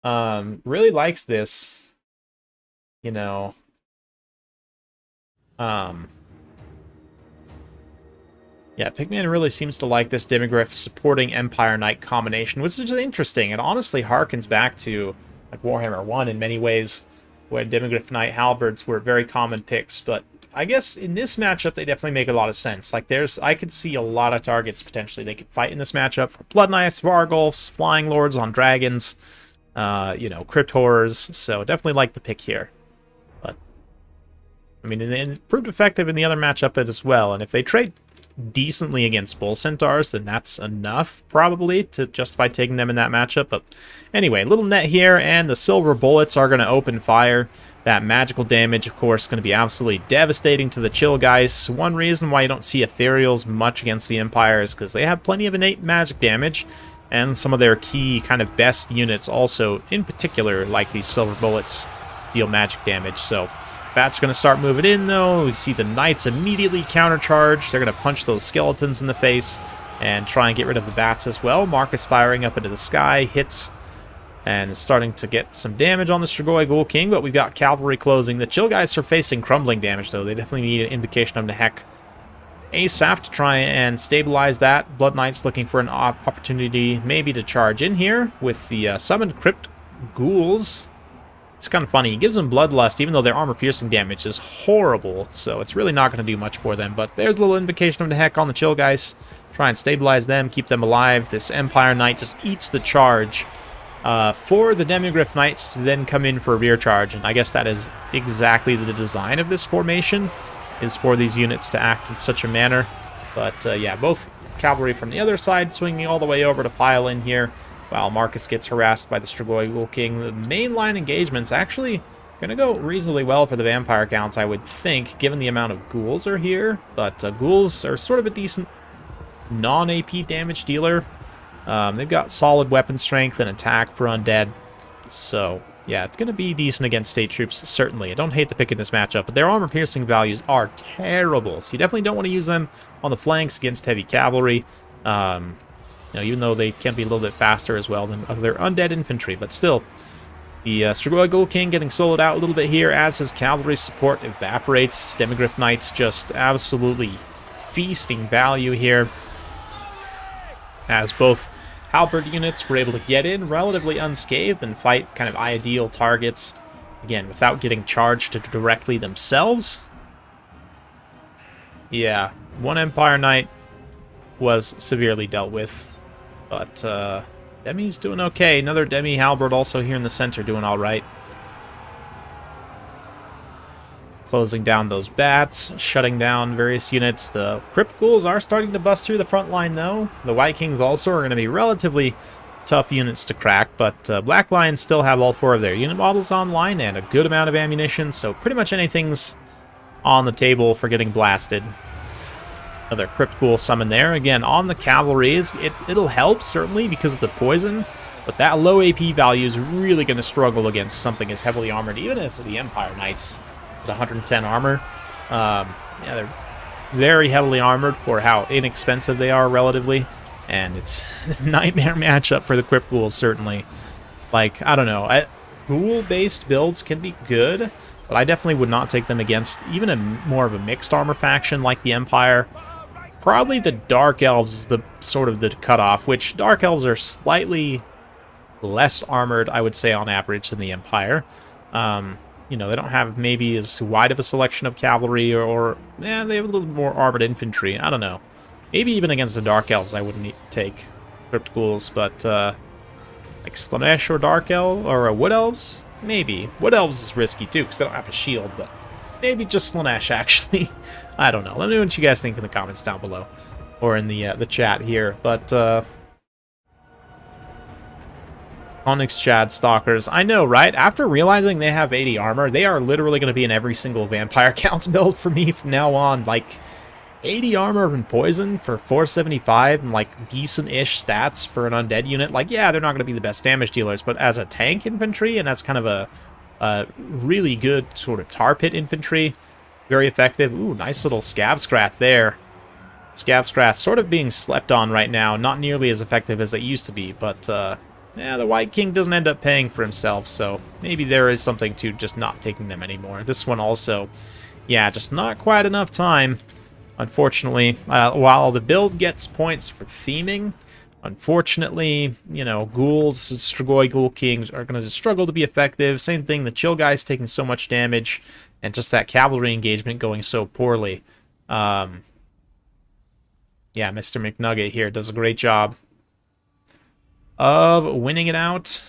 Really likes this, you know, yeah, Pigman really seems to like this Demigryph supporting Empire Knight combination, which is interesting. It honestly harkens back to like Warhammer 1 in many ways, where Demigryph Knight halberds were very common picks, but I guess in this matchup they definitely make a lot of sense. Like I could see a lot of targets potentially they could fight in this matchup for Blood Knights, Vargulfs, Flying Lords on Dragons, you know, Crypt Horrors, so definitely like the pick here. But, I mean, it proved effective in the other matchup as well, and if they trade decently against Bull Centaurs, then that's enough, probably, to justify taking them in that matchup. But anyway, little net here, and the Silver Bullets are going to open fire. That magical damage, of course, going to be absolutely devastating to the Chill Guys. One reason why you don't see Ethereals much against the Empire is because they have plenty of innate magic damage, and some of their key kind of best units also, in particular, like these Silver Bullets, deal magic damage. So Bat's going to start moving in, though. We see the Knights immediately countercharge. They're going to punch those skeletons in the face and try and get rid of the Bats as well. Marcus firing up into the sky, hits, and is starting to get some damage on the Strigoi Ghoul King, but we've got Cavalry closing. The Chill Guys are facing crumbling damage, though. They definitely need an Invocation of Nehek ASAP to try and stabilize that. Blood Knights looking for an opportunity maybe to charge in here with the summoned Crypt Ghouls. It's kind of funny. He gives them Bloodlust, even though their armor-piercing damage is horrible, so it's really not going to do much for them. But there's a little Invocation of Nehek on the Chill Guys. Try and stabilize them, keep them alive. This Empire Knight just eats the charge for the Demigryph Knights to then come in for a rear charge, and I guess that is exactly the design of this formation, is for these units to act in such a manner. But yeah, both cavalry from the other side swinging all the way over to pile in here, while Marcus gets harassed by the Strigoi Ghoul King. The main line engagement's actually going to go reasonably well for the vampire counts, I would think, given the amount of ghouls are here. But ghouls are sort of a decent non-AP damage dealer. They've got solid weapon strength and attack for undead. So, yeah, it's going to be decent against state troops, certainly. I don't hate the pick in this matchup, but their armor-piercing values are terrible. So you definitely don't want to use them on the flanks against heavy cavalry. You know, even though they can be a little bit faster as well than other undead infantry. But still, the Strigoi Ghoul King getting soloed out a little bit here as his cavalry support evaporates. Demigryph Knights just absolutely feasting value here, as both halberd units were able to get in relatively unscathed and fight kind of ideal targets, again, without getting charged directly themselves. Yeah, one Empire Knight was severely dealt with. But Demi's doing okay. Another Demi halberd also here in the center doing all right. Closing down those bats, shutting down various units. The Crypt Ghouls are starting to bust through the front line, though. The White Kings also are going to be relatively tough units to crack, but Black Lions still have all 4 of their unit models online and a good amount of ammunition, so pretty much anything's on the table for getting blasted. Another Crypt Ghoul summon there. Again, on the cavalries, it'll help, certainly, because of the poison, but that low AP value is really going to struggle against something as heavily armored, even as the Empire Knights with 110 armor. Yeah, they're very heavily armored for how inexpensive they are relatively, and it's a nightmare matchup for the Crypt Ghouls, certainly. Like, I don't know, ghoul-based builds can be good, but I definitely would not take them against even a more of a mixed armor faction like the Empire. Probably the Dark Elves is the sort of the cutoff, which Dark Elves are slightly less armored, I would say, on average than the Empire. you know, they don't have maybe as wide of a selection of cavalry, or yeah, they have a little more armored infantry. I don't know. Maybe even against the Dark Elves, I wouldn't take Crypt Ghouls, but like Slanesh or Dark Elf or Wood Elves, maybe. Wood Elves is risky too because they don't have a shield, but maybe just Slanesh actually. I don't know. Let me know what you guys think in the comments down below, or in the chat here. But Onyx Chad Stalkers. I know, right? After realizing they have 80 armor, they are literally going to be in every single Vampire Counts build for me from now on. Like, 80 armor and poison for 475 and, like, decent-ish stats for an undead unit. Like, yeah, they're not going to be the best damage dealers, but as a tank infantry and as kind of a really good sort of tar pit infantry, very effective. Ooh, nice little Scavscrath there. Scavscrath sort of being slept on right now. Not nearly as effective as it used to be, but yeah, the White King doesn't end up paying for himself, so maybe there is something to just not taking them anymore. This one also, yeah, just not quite enough time, unfortunately. While the build gets points for theming, unfortunately, you know, ghouls, Strigoi Ghoul Kings are going to struggle to be effective. Same thing, the Chill Guy's taking so much damage, and just that cavalry engagement going so poorly. Yeah, Mr. McNugget here does a great job of winning it out.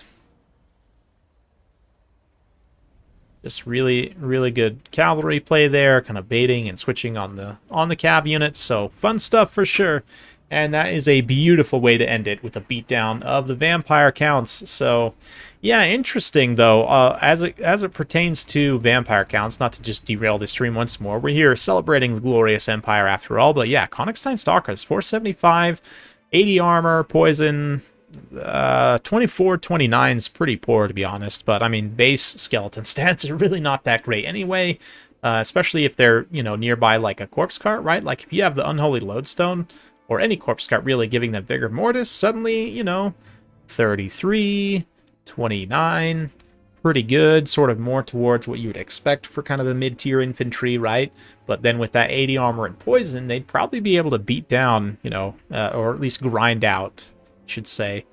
Just really, really good cavalry play there, kind of baiting and switching on the cav units. So fun stuff for sure. And that is a beautiful way to end it with a beatdown of the Vampire Counts. So yeah, interesting though, as it pertains to Vampire Counts, not to just derail the stream once more. We're here celebrating the glorious Empire after all, but yeah, Konigstein Stalkers, 475, 80 armor, poison, 24-29 is pretty poor, to be honest, but I mean, base skeleton stats are really not that great anyway, especially if they're, you know, nearby like a corpse cart, right? Like if you have the Unholy Lodestone, or any corpse cart really giving them Vigor Mortis, suddenly, you know, 33, 29, pretty good, sort of more towards what you would expect for kind of the mid-tier infantry, right? But then with that 80 armor and poison, they'd probably be able to beat down, you know, or at least grind out, should say.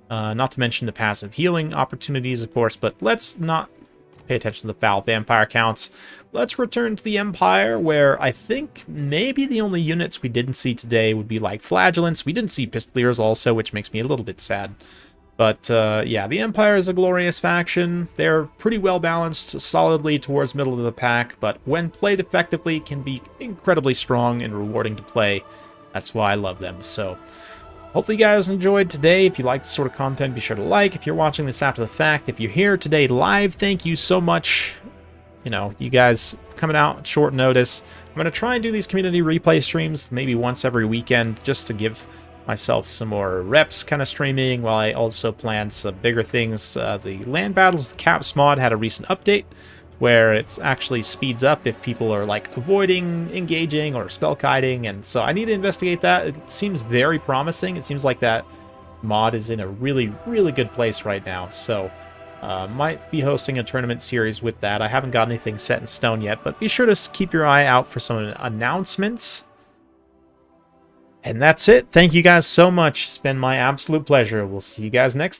Not to mention the passive healing opportunities, of course, but let's not pay attention to the foul Vampire Counts. Let's return to the Empire, where I think maybe the only units we didn't see today would be like Flagellants. We didn't see Pistoliers also, which makes me a little bit sad. But yeah, the Empire is a glorious faction. They're pretty well balanced, solidly towards middle of the pack, but when played effectively can be incredibly strong and rewarding to play. That's why I love them. So hopefully you guys enjoyed today. If you like this sort of content, be sure to like. If you're watching this after the fact, if you're here today live, thank you so much. You know, you guys coming out at short notice. I'm going to try and do these community replay streams maybe once every weekend just to give myself some more reps kind of streaming, while I also plan some bigger things. The Land Battles with Caps mod had a recent update where it actually speeds up if people are like avoiding engaging or spell kiting, and so I need to investigate that. It seems very promising. It seems like that mod is in a really, really good place right now, so might be hosting a tournament series with that. I haven't got anything set in stone yet, but be sure to keep your eye out for some announcements. And that's it. Thank you guys so much. It's been my absolute pleasure. We'll see you guys next time.